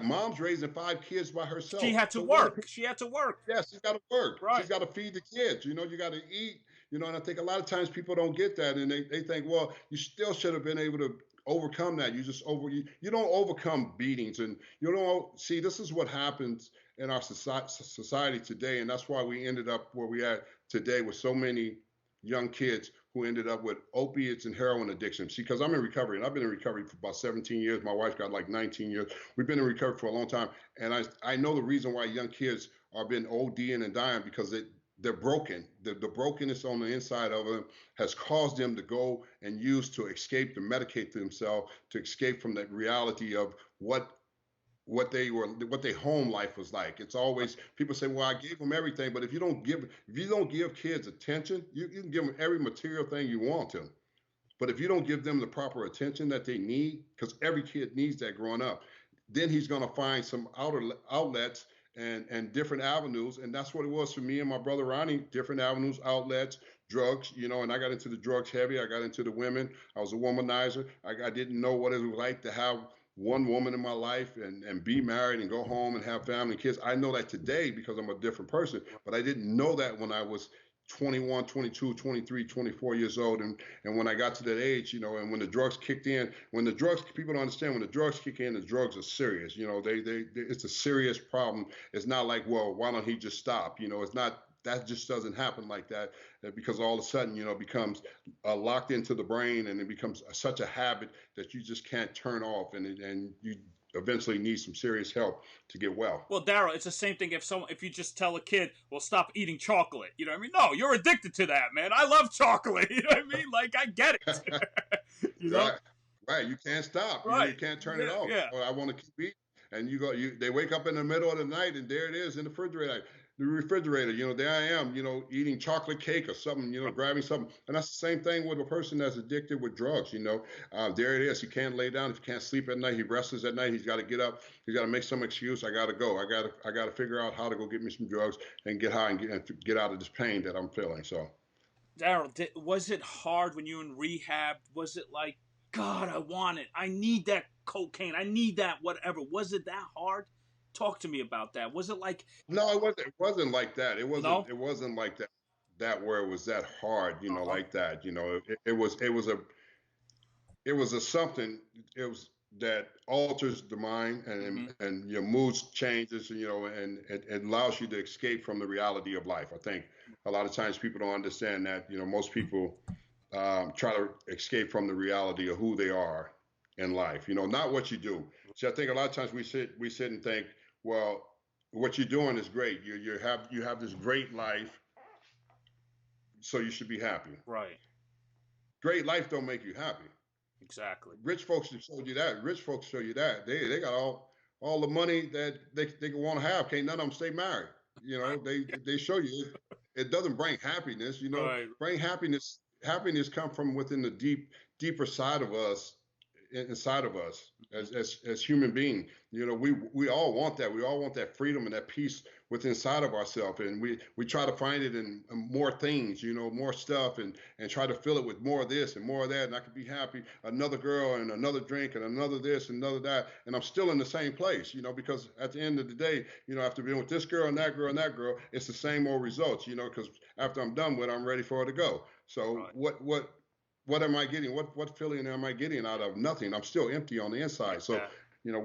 Mom's raising 5 kids by She herself. had to So what? work. She had to work. Yes, she's got to work. Right. She's got to feed the kids. You got to eat. And I think a lot of times people don't get that, and they think, well, you still should have been able to overcome that. You don't overcome beatings, and you don't see. This is what happens in our society today, and that's why we ended up where we are today with so many young kids who ended up with opiates and heroin addiction. See, because I'm in recovery, and I've been in recovery for about 17 years. My wife got like 19 years. We've been in recovery for a long time, and I know the reason why young kids are being ODing and dying because they're broken. The brokenness on the inside of them has caused them to go and use to escape, to medicate themselves, to escape from the reality of what their home life was like. It's always people say, "Well, I gave them everything," but if you don't give kids attention, you can give them every material thing you want to. But if you don't give them the proper attention that they need, because every kid needs that growing up, then he's going to find some outlets and different avenues. And that's what it was for me and my brother Ronnie, different avenues, outlets, drugs, and I got into the drugs heavy. I got into the women. I was a womanizer. I didn't know what it was like to have one woman in my life and be married and go home and have family and kids. I know that today because I'm a different person, but I didn't know that when I was 21, 22, 23, 24 years old. And when I got to that age, and when the drugs kicked in, people don't understand, when the drugs kick in, the drugs are serious. It's a serious problem. It's not like, well, why don't he just stop? It's not, that just doesn't happen like that because all of a sudden, it becomes locked into the brain and it becomes such a habit that you just can't turn off and you eventually need some serious help to get well. Well, Darryl, it's the same thing if you just tell a kid, well, stop eating chocolate. You know what I mean? No, you're addicted to that, man. I love chocolate. You know what I mean? Like, I get it. you know? Right. You can't stop. Right. You can't turn it off. Yeah. Or I want to keep eating. And they wake up in the middle of the night and there it is in the refrigerator. There I am, eating chocolate cake or something, grabbing something. And that's the same thing with a person that's addicted with drugs, there it is. He can't lay down. If he can't sleep at night, he rests at night. He's got to get up. He's got to make some excuse. I got to go. I got to figure out how to go get me some drugs and get high and get out of this pain that I'm feeling. So, Darryl, was it hard when you were in rehab? Was it like, God, I want it. I need that cocaine. I need that whatever. Was it that hard? Talk to me about that. Was it like? No, it wasn't. It wasn't like that. It wasn't. No? It wasn't like that. That where it was that hard. Like that. It was a something. It was that alters the mind and your moods changes. And it allows you to escape from the reality of life. I think a lot of times people don't understand that. Most people try to escape from the reality of who they are in life. Not what you do. So I think a lot of times we sit and think, well, what you're doing is great. You have this great life, so you should be happy. Right. Great life don't make you happy. Exactly. Rich folks show you that. Rich folks show you that. They got all the money that they want to have. Can't none of them stay married. They show you it doesn't bring happiness. Right. Bring happiness. Happiness come from within the deeper side of us. Inside of us as human beings, we all want that. We all want that freedom and that peace what's inside of ourselves, and we try to find it in more things, more stuff, and try to fill it with more of this and more of that, and I could be happy. Another girl and another drink and another this and another that, and I'm still in the same place, because at the end of the day, after being with this girl and that girl and that girl, it's the same old results, because after I'm done with it, I'm ready for her to go. So Right. what am I getting? What feeling am I getting out of nothing? I'm still empty on the inside. So, Yeah.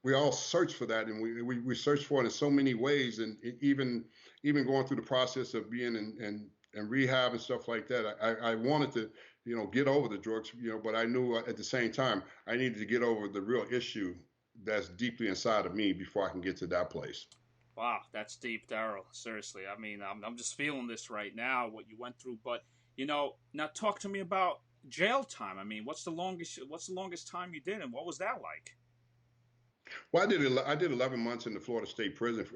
we all search for that, and we search for it in so many ways, and even going through the process of being in rehab and stuff like that. I wanted to, get over the drugs, but I knew at the same time I needed to get over the real issue that's deeply inside of me before I can get to that place. Wow, that's deep, Darryl. Seriously, I mean, I'm just feeling this right now, what you went through. But now talk to me about jail time. I mean, what's the longest time you did, and what was that like? Well, I did 11 months in the Florida State Prison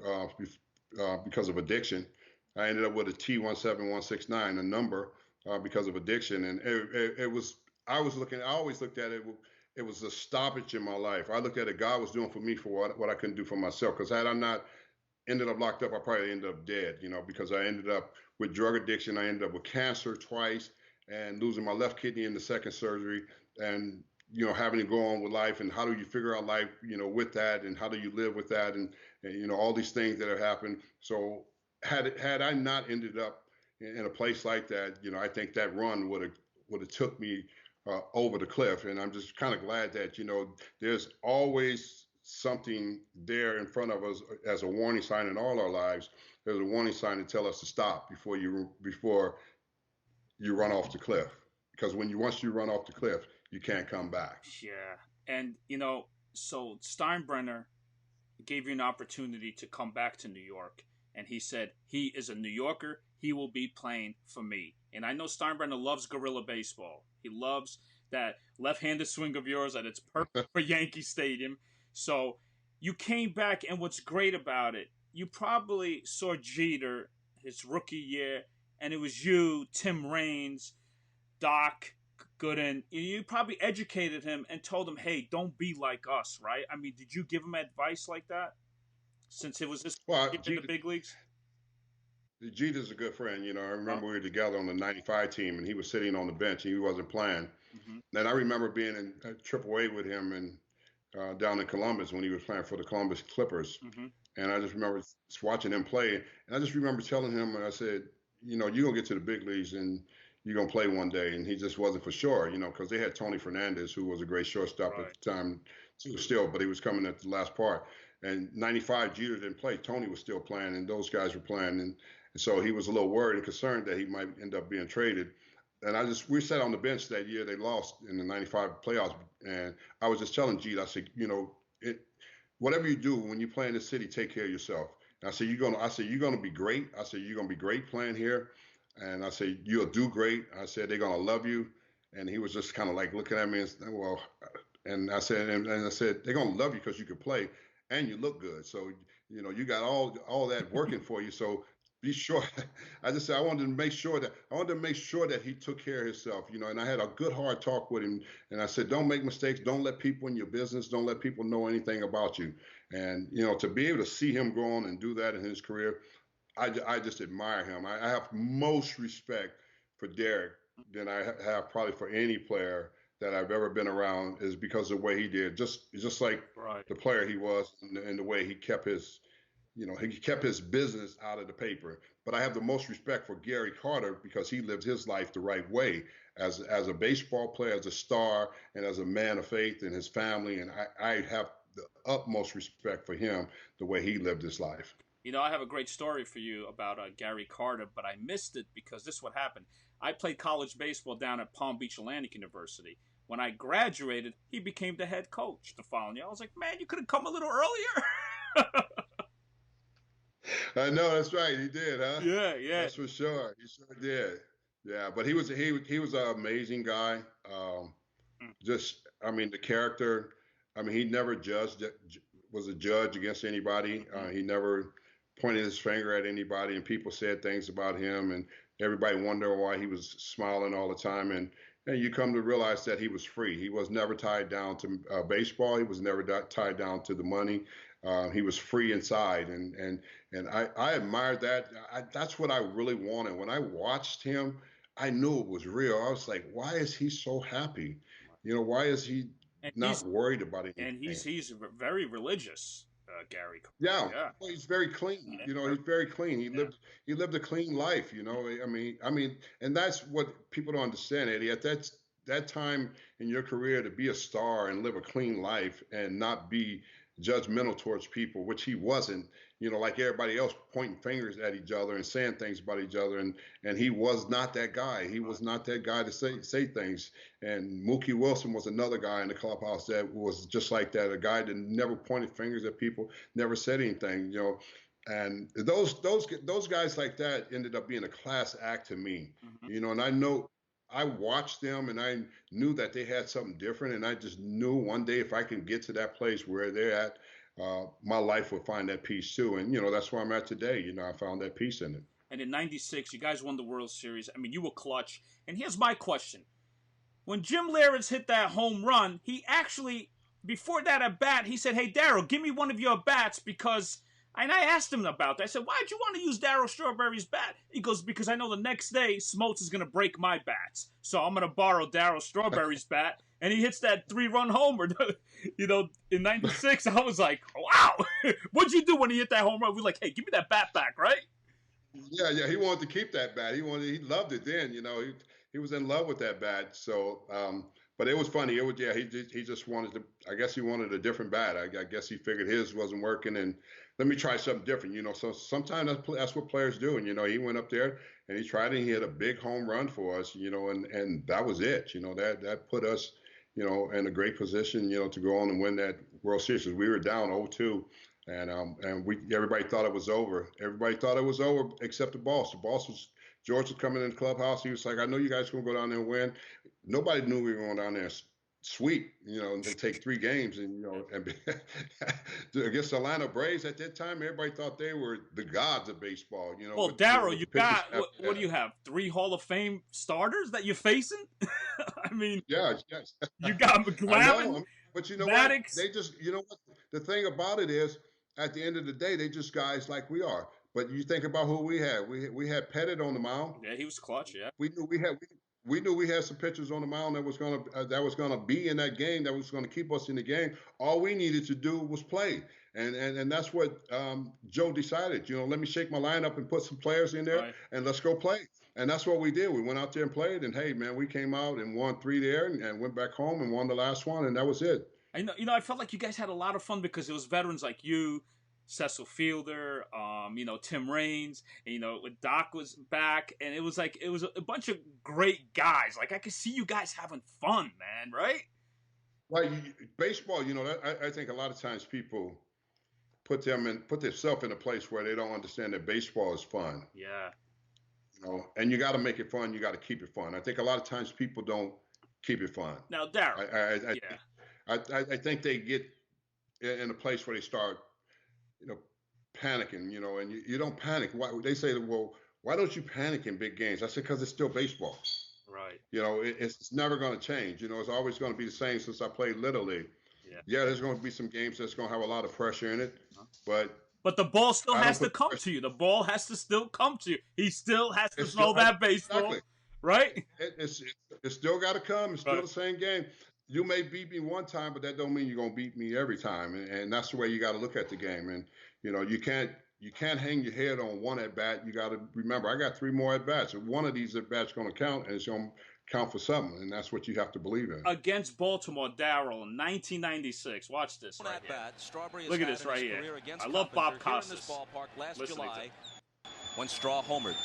because of addiction. I ended up with a T17169, a number, because of addiction, and it was. I always looked at it. It was a stoppage in my life. I looked at it. God was doing for me for what I couldn't do for myself. Because had I not ended up locked up, I probably ended up dead. Because I ended up with drug addiction. I ended up with cancer twice and losing my left kidney in the second surgery, and having to go on with life, and how do you figure out life, with that, and how do you live with that, and all these things that have happened. So had I not ended up in a place like that, I think that run would have took me over the cliff. And I'm just kind of glad that there's always something there in front of us as a warning sign in all our lives. There's a warning sign to tell us to stop before you run off the cliff. Because once you run off the cliff, you can't come back. Yeah, and so Steinbrenner gave you an opportunity to come back to New York, and he said he is a New Yorker. He will be playing for me. And I know Steinbrenner loves guerrilla baseball. He loves that left-handed swing of yours, and it's perfect for Yankee Stadium. So you came back, and what's great about it, you probably saw Jeter his rookie year, and it was you, Tim Raines, Doc Gooden. You probably educated him and told him, "Hey, don't be like us," right? I mean, did you give him advice like that since it was this Well, in the big leagues? Jeter's a good friend. I Oh, remember we were together on the '95 team, and he was sitting on the bench, and he wasn't playing. hmm. And I remember being in AAA with him and down in Columbus when he was playing for the Columbus Clippers. Hmm. And I just remember watching him play. And I just remember telling him, and I said, you're going to get to the big leagues and you're going to play one day. And he just wasn't for sure, because they had Tony Fernandez, who was a great shortstop at Right. the time, too, still, but he was coming at the last part. And '95, Jeter didn't play. Tony was still playing, and those guys were playing. And so he was a little worried and concerned that he might end up being traded. And we sat on the bench that year. They lost in the '95 playoffs. And I was just telling Jeter, I said, whatever you do when you play in the city, take care of yourself. And I said, you're gonna be great. I said, you're gonna be great playing here. And I said, you'll do great. I said, they're gonna love you. And he was just kind of like looking at me and said, well, and I said, they're gonna love you because you can play and you look good. So, you got all that working for you. So be sure. I just said I wanted to make sure that he took care of himself, and I had a good hard talk with him, and I said, don't make mistakes, don't let people in your business, don't let people know anything about you. And to be able to see him go on and do that in his career, I just admire him. I have most respect for Derek than I have probably for any player that I've ever been around, is because of the way he did, just like Right. the player he was, and the way he kept his business out of the paper. But I have the most respect for Gary Carter because he lived his life the right way as a baseball player, as a star, and as a man of faith in his family. And I have the utmost respect for him, the way he lived his life. I have a great story for you about Gary Carter, but I missed it because this is what happened. I played college baseball down at Palm Beach Atlantic University. When I graduated, he became the head coach the following year. I was like, man, you could have come a little earlier. I know that's right. He did, huh? Yeah, yeah. That's for sure. He sure did. Yeah, but he was an amazing guy. Mm. Just, I mean, the character. I mean, he never was a judge against anybody. Mm-hmm. He never pointed his finger at anybody, and people said things about him, and everybody wondered why he was smiling all the time. And you come to realize that he was free. He was never tied down to baseball. He was never tied down to the money. He was free inside, and I admired that. That's what I really wanted. When I watched him, I knew it was real. I was like, why is he so happy? Why is he And not worried about anything? he's very religious, Gary. Yeah, Yeah. well, he's very clean. He's very clean. He lived a clean life. I mean, and that's what people don't understand, Eddie. At that time in your career, to be a star and live a clean life and not be judgmental towards people, which he wasn't. Like everybody else, pointing fingers at each other and saying things about each other, and he was not that guy. He was not that guy to say things. And Mookie Wilson was another guy in the clubhouse that was just like that, a guy that never pointed fingers at people, never said anything. And those guys like that ended up being a class act to me. And I know I watched them and I knew that they had something different, and I just knew one day if I can get to that place where they're at, my life would find that peace too. And that's where I'm at today. I found that peace in it. And in '96, you guys won the World Series. I mean, you were clutch. And here's my question: when Jim Leyritz hit that home run, he actually, before that at bat, he said, "Hey, Darryl, give me one of your bats because." And I asked him about that. I said, why'd you want to use Darryl Strawberry's bat? He goes, because I know the next day Smoltz is going to break my bats. So I'm going to borrow Darryl Strawberry's bat. And he hits that 3-run homer. In '96, I was like, wow. What'd you do when he hit that home run? We were like, hey, give me that bat back, right? Yeah, he wanted to keep that bat. He loved it then. He was in love with that bat. So, but it was funny. He just wanted to. I guess he wanted a different bat. I guess he figured his wasn't working, and let me try something different. So sometimes that's what players do. And he went up there and he tried it. And he hit a big home run for us. And that was it. That put us, in a great position. To go on and win that World Series. We were down 0-2. And everybody thought it was over. Everybody thought it was over except the boss. The boss was George was coming in the clubhouse. He was like, I know you guys are going to go down there and win. Nobody knew we were going down there and sweep, and take 3 games. And, and against the Atlanta Braves at that time, everybody thought they were the gods of baseball. Well, Darryl, you got, what do you have, 3 Hall of Fame starters that you're facing? I mean, yes. You got McGlavin, but you know Maddox. What? They just, what? The thing about it is, at the end of the day, they just guys like we are. But you think about who we had. We had Pettit on the mound. Yeah, he was clutch. Yeah. We knew we had some pitchers on the mound that was gonna be in that game, that was gonna keep us in the game. All we needed to do was play, and that's what Joe decided. Let me shake my lineup and put some players in there, right, and let's go play. And that's what we did. We went out there and played, and hey, man, we came out and won 3 there, and went back home and won the last one, and that was it. I felt like you guys had a lot of fun because it was veterans like you, Cecil Fielder, Tim Raines, and, when Doc was back, and it was a bunch of great guys. Like, I could see you guys having fun, man, right? Right. Baseball, I think a lot of times people put themselves in a place where they don't understand that baseball is fun. Yeah. And you got to make it fun. You got to keep it fun. I think a lot of times people don't keep it fun. Now, Darryl. I think they get in a place where they start, panicking, and you don't panic. Why, they say, well, why don't you panic in big games? I said, because it's still baseball. Right. It's never going to change. It's always going to be the same since I played Little League. Yeah, there's going to be some games that's going to have a lot of pressure in it, But the ball still has to come to you. The ball has to still come to you. He still has to throw that baseball, exactly, right? It's still got to come. It's still the same game. You may beat me one time, but that don't mean you're gonna beat me every time. And that's the way you got to look at the game. And you can't hang your head on one at bat. You got to remember, I got 3 more at bats. One of these at bats going to count, and it's going to count for something. And that's what you have to believe in. Against Baltimore, Darryl in 1996. Watch this. Right here. Look at this right here. I love Bob Costas. Listen July, when Straw homered.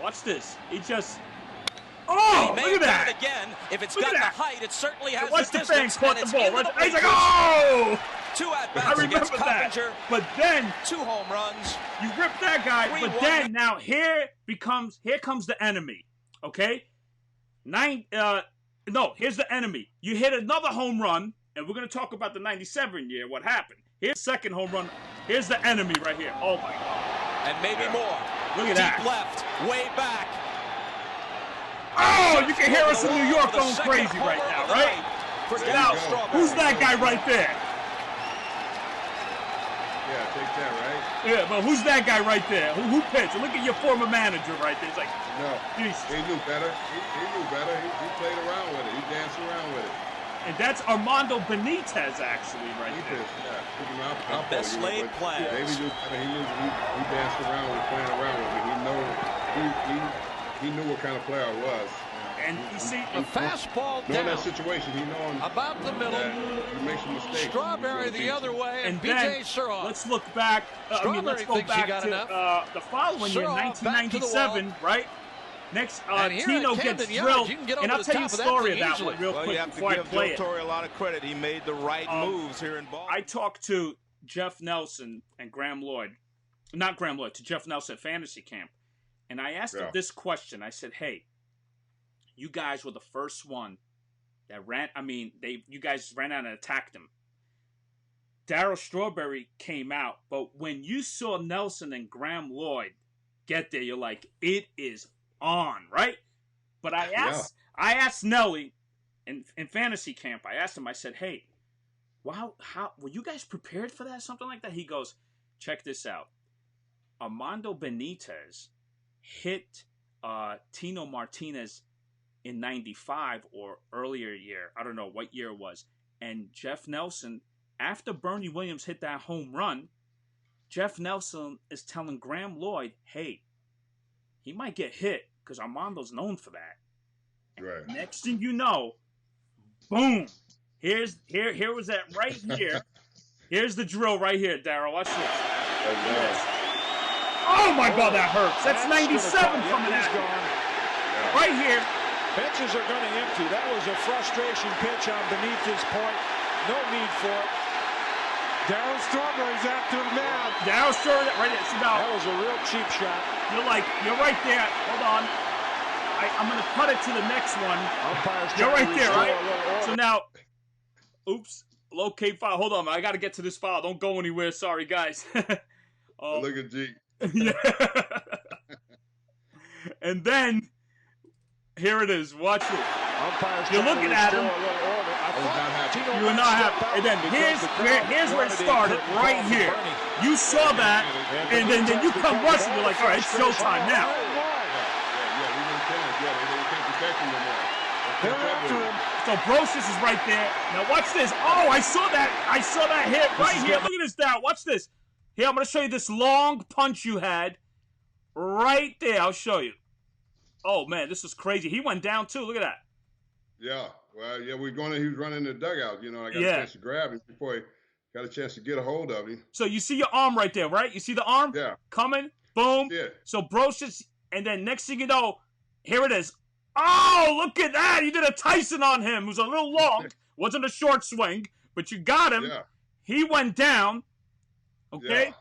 Watch this. He just. Oh, look at that! Again, if it's got the height, it certainly has the distance. Caught the ball. He's like, oh! 2 at-bats. I remember that. But then 2 home runs. You ripped that guy. But then now here comes the enemy. Okay, here's the enemy. You hit another home run, and we're gonna talk about the '97 year. What happened? Here's the second home run. Here's the enemy right here. Oh my God! And maybe more. Look at that. Deep left, way back. Oh, you can hear us in New York going crazy right now, right? Now, who's that guy right there? Yeah, take that, right? Yeah, but who's that guy right there? Who pitched? Look at your former manager right there. He's like, No, Jesus. he knew better. He knew better. He played around with it. He danced around with it. And that's Armando Benitez, actually, right there. Yeah. Best laid plans. Maybe he knew he danced around with playing around with me. He knew what kind of player I was. And you see, a fastball knowing down. that situation, he knowing About the middle. He makes a mistake. Strawberry the other way, and then Surhoff. let's look back. Let's go back to the following year, Surhoff 1997, right? Next, Tino gets drilled, and I'll tell you a story of that one real quick before I play it. Joe Torre a lot of credit. He made the right moves here in Baltimore. I talked to Jeff Nelson and Graham Lloyd, not Graham Lloyd, to Jeff Nelson at Fantasy Camp, and I asked him this question. I said, "Hey, you guys were the first one that ran. I mean, you guys ran out and attacked him. Darryl Strawberry came out, but when you saw Nelson and Graham Lloyd get there, you're like, it is on, right? But I asked Nelly in Fantasy Camp. I asked him. I said, "Hey, wow, how were you guys prepared for that? Something like that?" He goes, "Check this out. Armando Benitez hit Tino Martinez in 95 or earlier year. I don't know what year it was. And Jeff Nelson, after Bernie Williams hit that home run, Jeff Nelson is telling Graham Lloyd, hey, he might get hit because Armando's known for that." Right. Next thing you know, boom. Here was that right here. Here's the drill right here, Darryl. Watch this. Oh my God, that hurts. That's 97 coming at you. Right here. Benches are going to empty. That was a frustration pitch on Benitez's point. No need for it. Darryl Strawberry's after him now. Darryl Strawberry, right there. See now, that was a real cheap shot. You're right there. Hold on. I'm going to cut it to the next one. You're right there, right? So now, oops, locate file. Hold on, man. I got to get to this file. Don't go anywhere. Sorry, guys. Look at G. Yeah. And then, here it is. Watch it. You're looking at him. You were not happy. And then here's where it started, right here. You saw that, and then you come rushing. You're like, all right, it's showtime now. So Brocious is right there. Now watch this. Oh, I saw that hit right here. Look at this down. Watch this. Here, I'm going to show you this long punch you had right there. I'll show you. Oh, man, this is crazy. He went down, too. Look at that. Yeah. Well, yeah, he was running the dugout. You know, I got a chance to grab him before he got a chance to get a hold of him. So you see your arm right there, right? You see the arm? Yeah. Coming. Boom. Yeah. So Brocious, and then next thing you know, here it is. Oh, look at that. You did a Tyson on him. It was a little long. Wasn't a short swing, but you got him. Yeah. He went down. Okay? Yeah.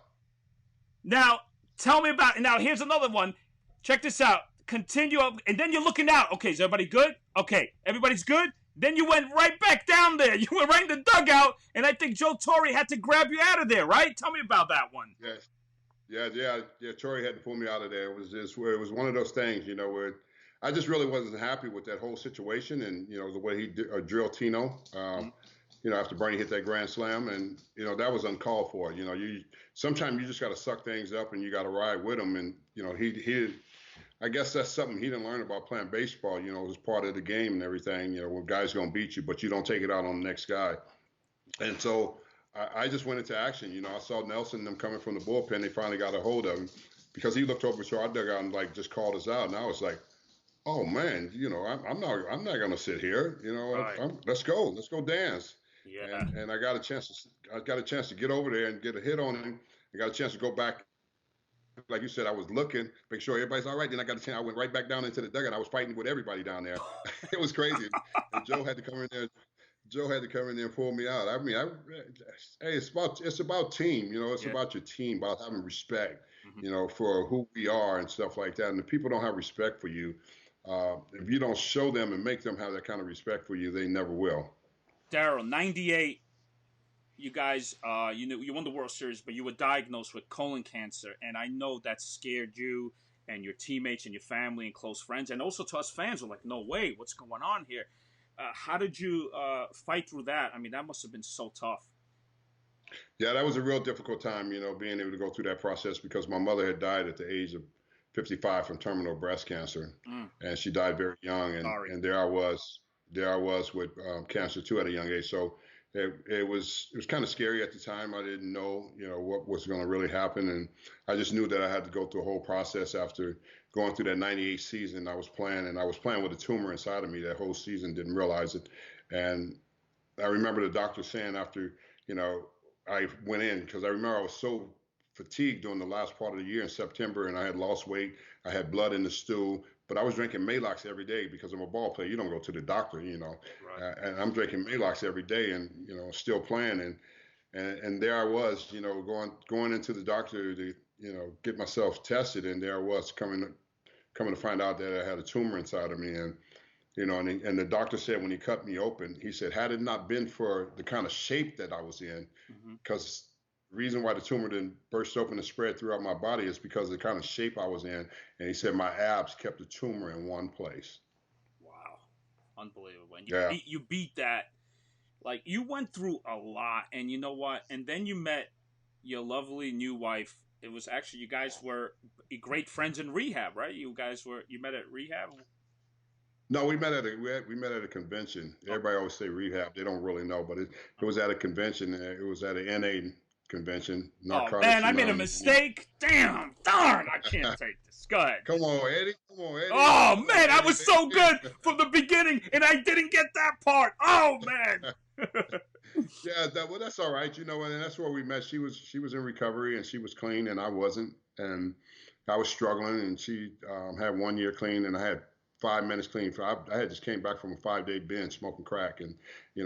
Now, tell me about it. Now, here's another one. Check this out. Continue up, and then you're looking out. Okay, is everybody good? Okay, everybody's good? Then you went right back down there. You went right in the dugout, and I think Joe Torre had to grab you out of there, right? Tell me about that one. Yes. Yeah. Torre had to pull me out of there. It was one of those things, you know, where I just really wasn't happy with that whole situation, and you know the way he drilled Tino. You know, after Bernie hit that grand slam, and you know that was uncalled for. You know, sometimes you just got to suck things up, and you got to ride with him. And you know, he I guess that's something he didn't learn about playing baseball. You know, it was part of the game and everything. You know, when guys gonna beat you, but you don't take it out on the next guy. And so I just went into action. You know, I saw Nelson and them coming from the bullpen. They finally got a hold of him because he looked over to our dugout and like just called us out. And I was like, oh man, you know, I'm not gonna sit here. You know, Right. Let's go dance. Yeah. And I got a chance to get over there and get a hit on him. I got a chance to go back. Like you said, I was looking, make sure everybody's all right. Then I got a chance. I went right back down into the dugout. I was fighting with everybody down there. It was crazy. And Joe had to come in there. And pull me out. I mean, hey, it's about team. You know, it's about your team, about having respect. You know, for who we are and stuff like that. And if people don't have respect for you, if you don't show them and make them have that kind of respect for you, they never will. Darryl, 98. You guys, you won the World Series, but you were diagnosed with colon cancer, and I know that scared you and your teammates and your family and close friends, and also to us fans. We're like, no way, what's going on here? How did you fight through that? I mean, that must have been so tough. Yeah, that was a real difficult time, being able to go through that process because my mother had died at the age of 55 from terminal breast cancer, Mm, and she died very young, and sorry. there I was with cancer too at a young age. So it was kind of scary at the time. I didn't know, what was going to really happen, and I just knew that I had to go through a whole process after going through that '98 season. I was playing with a tumor inside of me that whole season, didn't realize it, and I remember the doctor saying after, you know, I went in because I remember I was so fatigued during the last part of the year in September, and I had lost weight. I had blood in the stool, but I was drinking Malox every day because I'm a ball player. You don't go to the doctor, Right. and I'm drinking Malox every day, and still playing, and there I was, going into the doctor to get myself tested, and there I was coming to find out that I had a tumor inside of me, and the doctor said when he cut me open, he said, had it not been for the kind of shape that I was in, Hmm. because the reason why the tumor didn't burst open and spread throughout my body is because of the kind of shape I was in. And he said my abs kept the tumor in one place. Wow, unbelievable. And Yeah. you beat that. Like, you went through a lot, and you know what? And then you met your lovely new wife. It was actually, you guys were great friends in rehab, right? You met at rehab. No, we met at a convention. Oh, Everybody always say rehab. They don't really know, but it was at a convention. It was at an NA convention, oh Narcotics man, I made a Anonymous. mistake. Damn, darn, I can't take this. Go ahead. Come on, Eddie. Come on, Eddie. Oh Come on, man, I Eddie, was so good baby. from the beginning, and I didn't get that part. Oh man. Yeah, well, that's all right. And that's where we met. She was in recovery and she was clean and I wasn't, and I was struggling. And she had 1 year clean and I had 5 minutes clean. I had just came back from a 5-day binge smoking crack, and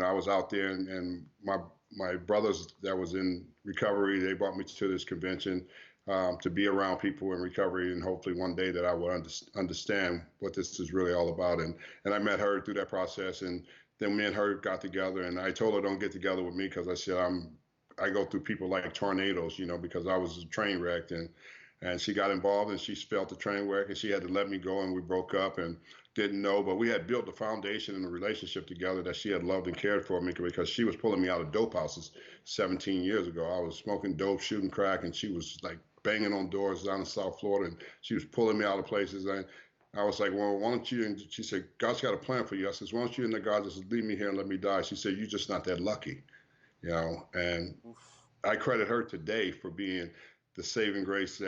I was out there, and my brothers that was in recovery, they brought me to this convention to be around people in recovery, and hopefully one day that I will understand what this is really all about. And I met her through that process, and then me and her got together, and I told her don't get together with me because I said I go through people like tornadoes, because I was a train wreck, and she got involved and she felt the train wreck and she had to let me go, and we broke up and didn't know, but we had built a foundation and a relationship together that she had loved and cared for me because she was pulling me out of dope houses 17 years ago. I was smoking dope, shooting crack, and she was like banging on doors down in South Florida, and she was pulling me out of places. And I was like, well, why don't you? And she said, God's got a plan for you. I said, why don't you and the God just leave me here and let me die? She said, you're just not that lucky, and I credit her today for being the saving grace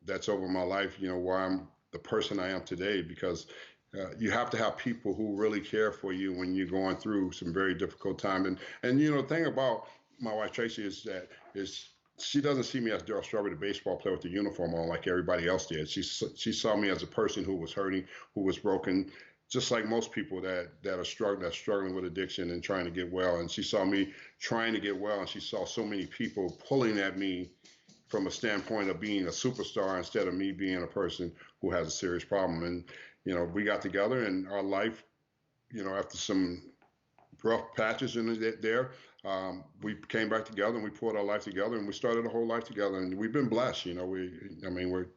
that's over my life, where I'm the person I am today, because you have to have people who really care for you when you're going through some very difficult time. And the thing about my wife Tracy is she doesn't see me as Darryl Strawberry, the baseball player with the uniform on, like everybody else did. She saw me as a person who was hurting, who was broken, just like most people that are struggling with addiction and trying to get well. And she saw me trying to get well, and she saw so many people pulling at me from a standpoint of being a superstar instead of me being a person who has a serious problem. And we got together, and our life, after some rough patches in there, we came back together and we pulled our life together and we started a whole life together. And we've been blessed. We're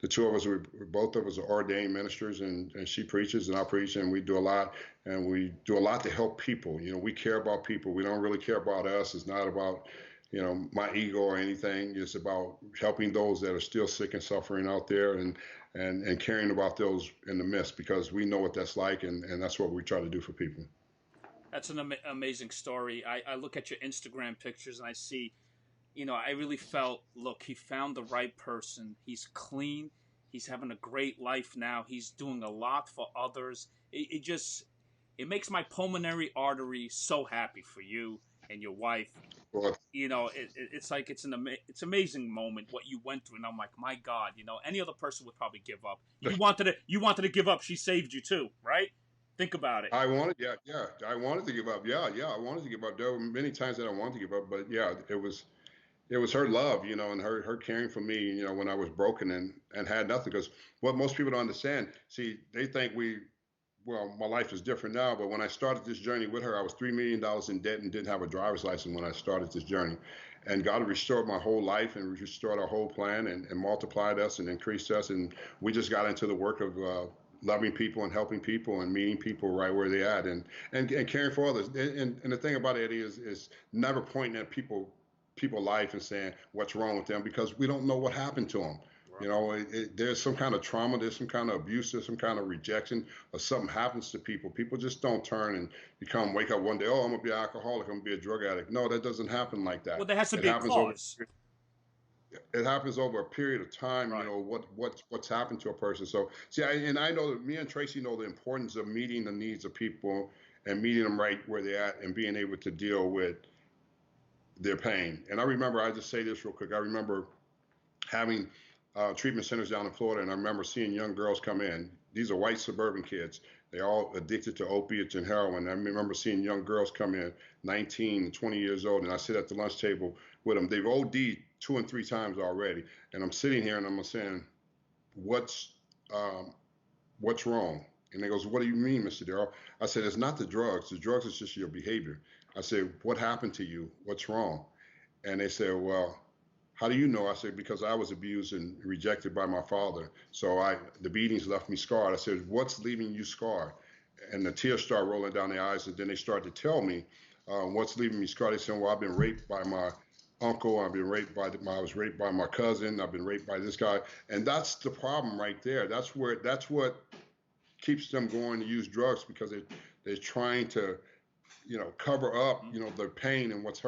the two of us. Both of us are ordained ministers, and she preaches and I preach, and we do a lot. And we do a lot to help people. We care about people. We don't really care about us. It's not about my ego or anything. It's about helping those that are still sick and suffering out there, and caring about those in the midst, because we know what that's like, and that's what we try to do for people. That's an amazing story. I look at your Instagram pictures and I see, I really felt, look, he found the right person. He's clean. He's having a great life now. He's doing a lot for others. It makes my pulmonary artery so happy for you and your wife. Well, It's like it's amazing moment what you went through, and I'm like, my God, any other person would probably give up. You wanted to give up. She saved you too, right? Think about it. I wanted, yeah, I wanted to give up. Yeah, I wanted to give up. There were many times that I wanted to give up, but yeah, it was her love, and her caring for me, when I was broken and had nothing. Because what most people don't understand, see, they think my life is different now, but when I started this journey with her, I was $3 million in debt and didn't have a driver's license when I started this journey. And God restored my whole life and restored our whole plan, and multiplied us and increased us. And we just got into the work of loving people and helping people and meeting people right where they're at, and caring for others. And the thing about it, Eddie, is never pointing at people people's life and saying what's wrong with them because we don't know what happened to them. You know, there's some kind of trauma, there's some kind of abuse, there's some kind of rejection, or something happens to people. People just don't turn and wake up one day, oh, I'm going to be an alcoholic, I'm going to be a drug addict. No, that doesn't happen like that. Well, there has to be a cause. It happens over a period of time, right. You know, what's happened to a person. So, see, I know that me and Tracy know the importance of meeting the needs of people and meeting them right where they're at and being able to deal with their pain. And I remember, I just say this real quick, I remember having treatment centers down in Florida, and I remember seeing young girls come in. These are white suburban kids. They're all addicted to opiates and heroin. I remember seeing young girls come in, 19, 20 years old, and I sit at the lunch table with them. They've OD'd 2 and 3 times already, and I'm sitting here and I'm saying, what's wrong? And they goes, what do you mean, Mr. Darryl? I said, it's not the drugs. The drugs is just your behavior. I said, what happened to you? What's wrong? And they said, well, how do you know? I said, because I was abused and rejected by my father. So the beatings left me scarred. I said, what's leaving you scarred? And the tears start rolling down their eyes. And then they start to tell me what's leaving me scarred. They said, well, I've been raped by my uncle. I was raped by my cousin. I've been raped by this guy. And that's the problem right there. That's what keeps them going to use drugs, because they're trying to, you know, cover up, you know, their pain and what's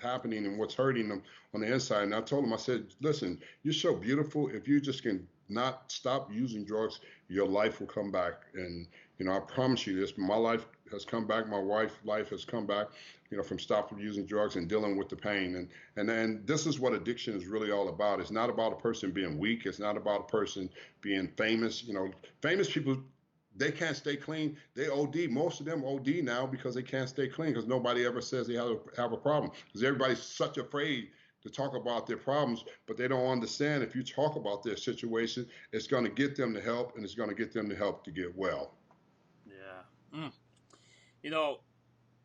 happening and what's hurting them on the inside. And I told them, I said, listen, you're so beautiful. If you just can not stop using drugs, your life will come back. And, you know, I promise you this, my life has come back. My wife's life has come back, you know, from stopping using drugs and dealing with the pain. And this is what addiction is really all about. It's not about a person being weak. It's not about a person being famous. You know, famous people, they can't stay clean. They OD. Most of them OD now because they can't stay clean, because nobody ever says they have a problem. Because everybody's such afraid to talk about their problems, but they don't understand if you talk about their situation, it's going to get them the help, and it's going to get them the help to get well. Yeah. You know,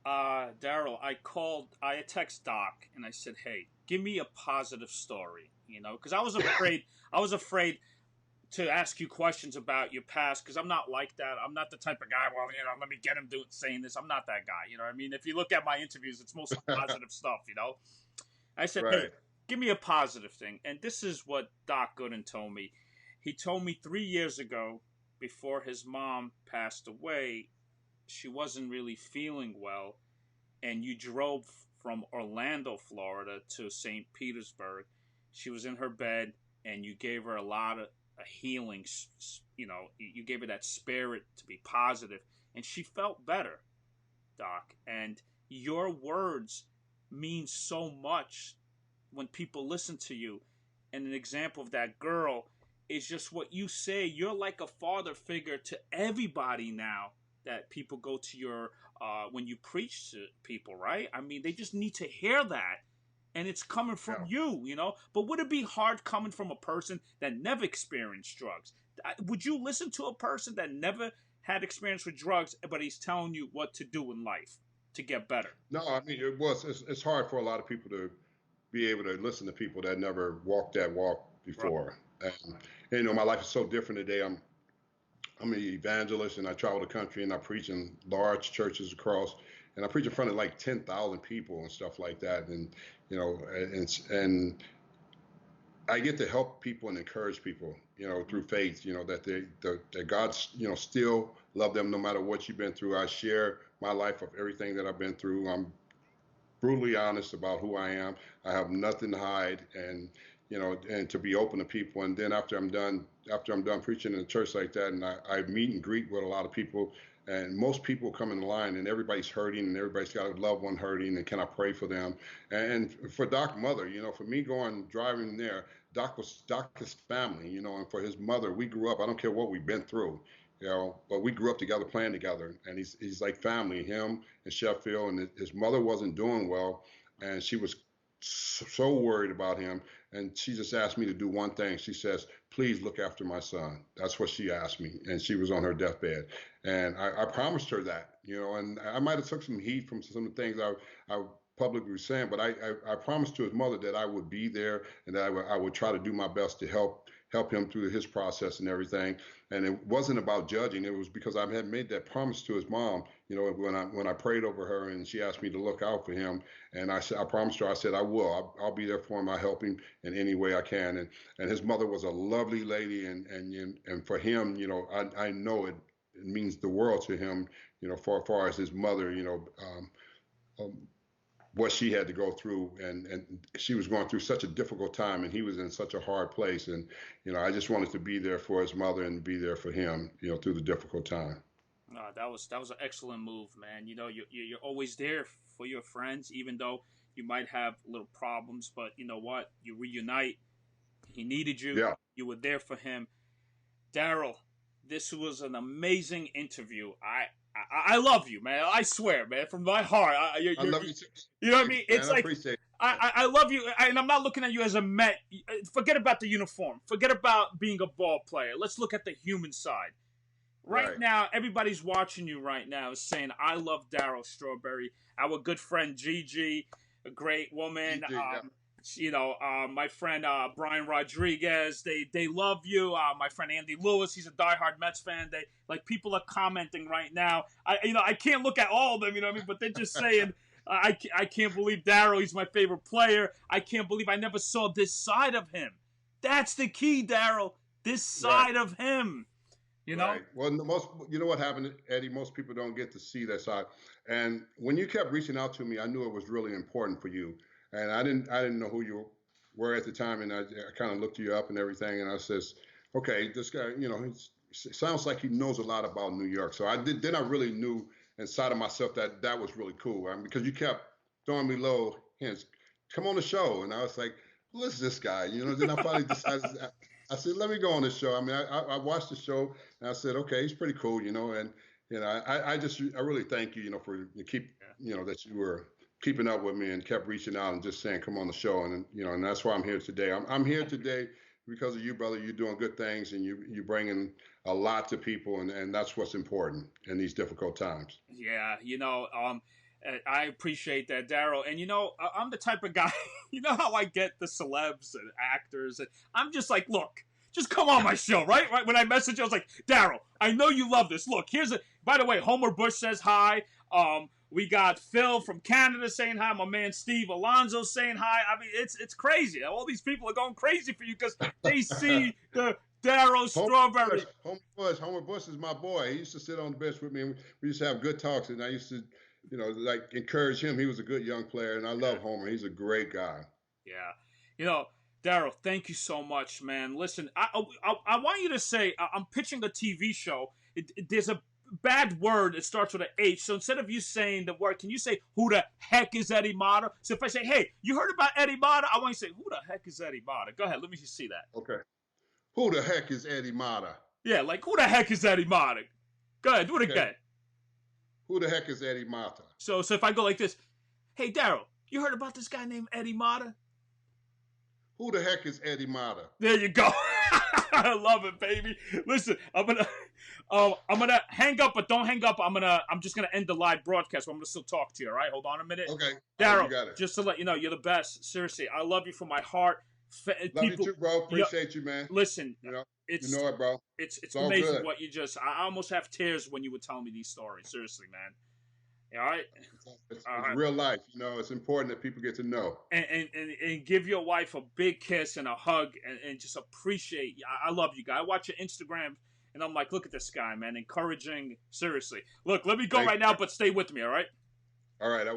Darryl, I text Doc and I said, hey, give me a positive story, you know, because I was afraid to ask you questions about your past, because I'm not like that. I'm not the type of guy, well, you know, let me get him saying this. I'm not that guy, you know what I mean? If you look at my interviews, it's mostly positive stuff, you know? I said, right. Hey, give me a positive thing. And this is what Doc Gooden told me. He told me 3 years ago, before his mom passed away, she wasn't really feeling well, and you drove from Orlando, Florida to St. Petersburg. She was in her bed, and you gave her a lot of healing, you know, you gave her that spirit to be positive, and she felt better, Doc. And your words mean so much when people listen to you. And an example of that girl is just what you say. You're like a father figure to everybody now that people go to your, when you preach to people, right? I mean, they just need to hear that. And it's coming from you, you know? But would it be hard coming from a person that never experienced drugs? Would you listen to a person that never had experience with drugs, but he's telling you what to do in life to get better? No, I mean, it's hard for a lot of people to be able to listen to people that never walked that walk before. Right. And, you know, my life is so different today. I'm an evangelist, and I travel the country, and I preach in large churches across, and I preach in front of like 10,000 people and stuff like that. And, you know, and I get to help people and encourage people, you know, through faith, you know, that God's, you know, still love them no matter what you've been through. I share my life of everything that I've been through. I'm brutally honest about who I am. I have nothing to hide, and, you know, and to be open to people. And then after I'm done preaching in a church like that, and I meet and greet with a lot of people, and most people come in line, and everybody's hurting, and everybody's got a loved one hurting, and can I pray for them? And for Doc's mother, you know, for me driving there, Doc's family, you know, and for his mother, we grew up, I don't care what we've been through, you know, but we grew up together, playing together, and he's like family, him and Sheffield, and his mother wasn't doing well, and she was so worried about him, and she just asked me to do one thing. She says, please look after my son. That's what she asked me, and she was on her deathbed, and I promised her that, you know, and I might have took some heat from some of the things I publicly was saying, but I promised to his mother that I would be there, and that I would try to do my best to help help him through his process and everything. And it wasn't about judging. It was because I had made that promise to his mom, when I prayed over her and she asked me to look out for him. And I said, I promised her, I said, I will. I'll be there for him. I'll help him in any way I can. And his mother was a lovely lady. And for him, I know it means the world to him, far as his mother, what she had to go through, and she was going through such a difficult time, and he was in such a hard place, and I just wanted to be there for his mother and be there for him, through the difficult time. That was an excellent move, man. You're always there for your friends, even though you might have little problems. But you know what? You reunite. He needed you. Yeah. You were there for him. Darryl, this was an amazing interview. I love you, man. I swear, man, from my heart. I love you too. You know what I mean? It's like, appreciate it. I love you, and I'm not looking at you as a Met. Forget about the uniform. Forget about being a ball player. Let's look at the human side. Right now, everybody's watching you right now saying, I love Darryl Strawberry. Our good friend Gigi, a great woman. Gigi, my friend Brian Rodriguez, they love you. My friend Andy Lewis, he's a diehard Mets fan. People are commenting right now. I can't look at all of them, but they're just saying, I can't believe Darryl, he's my favorite player. I can't believe I never saw this side of him. That's the key, Darryl. This side of him. Right. Well, what happened, Eddie? Most people don't get to see that side. And when you kept reaching out to me, I knew it was really important for you. And I didn't know who you were at the time, and I kind of looked you up and everything, and I says, okay, this guy, he sounds like he knows a lot about New York. So I really knew inside of myself that was really cool, because you kept throwing me low hints. Come on the show, and I was like, who is this guy? Then I finally decided. I said, let me go on this show. I mean, I watched the show, and I said, okay, he's pretty cool, and I really thank you, for that you were keeping up with me and kept reaching out and just saying, come on the show. And, and that's why I'm here today. I'm here today because of you, brother. You're doing good things, and you're bringing a lot to people. And that's what's important in these difficult times. Yeah. I appreciate that, Darryl. And, I'm the type of guy, how I get the celebs and actors. And I'm just like, look, just come on my show, right? When I messaged you, I was like, Darryl, I know you love this. Look, by the way, Homer Bush says hi. We got Phil from Canada saying hi. My man Steve Alonso saying hi. I mean, it's crazy. All these people are going crazy for you because they see the Darryl Strawberry. Homer Bush is my boy. He used to sit on the bench with me, and we used to have good talks, and I used to, encourage him. He was a good young player, and I love Homer. He's a great guy. Yeah. Darryl, thank you so much, man. Listen, I want you to say, I'm pitching a TV show. There's a bad word. It starts with an H. So instead of you saying the word, can you say, who the heck is Eddie Mata? So if I say, hey, you heard about Eddie Mata? I want you to say, who the heck is Eddie Mata? Go ahead. Let me just see that. Okay. Who the heck is Eddie Mata? Yeah, who the heck is Eddie Mata? Go ahead. Do it again. Who the heck is Eddie Mata? So if I go like this, hey, Darryl, you heard about this guy named Eddie Mata? Who the heck is Eddie Mata? There you go. I love it, baby. Listen, I'm gonna hang up, but don't hang up. I'm just gonna end the live broadcast. But I'm gonna still talk to you. All right, hold on a minute. Okay, Darryl, just to let you know, you're the best. Seriously, I love you from my heart. Love you too, bro. Appreciate you, man. Listen, it's it, bro. It's amazing good. What you just. I almost have tears when you were telling me these stories. Seriously, man. All right. It's real life. It's important that people get to know. And give your wife a big kiss and a hug and just appreciate. I love you guys. I watch your Instagram and I'm like, look at this guy, man. Encouraging. Seriously. Look, let me go right now, but stay with me. All right. All right.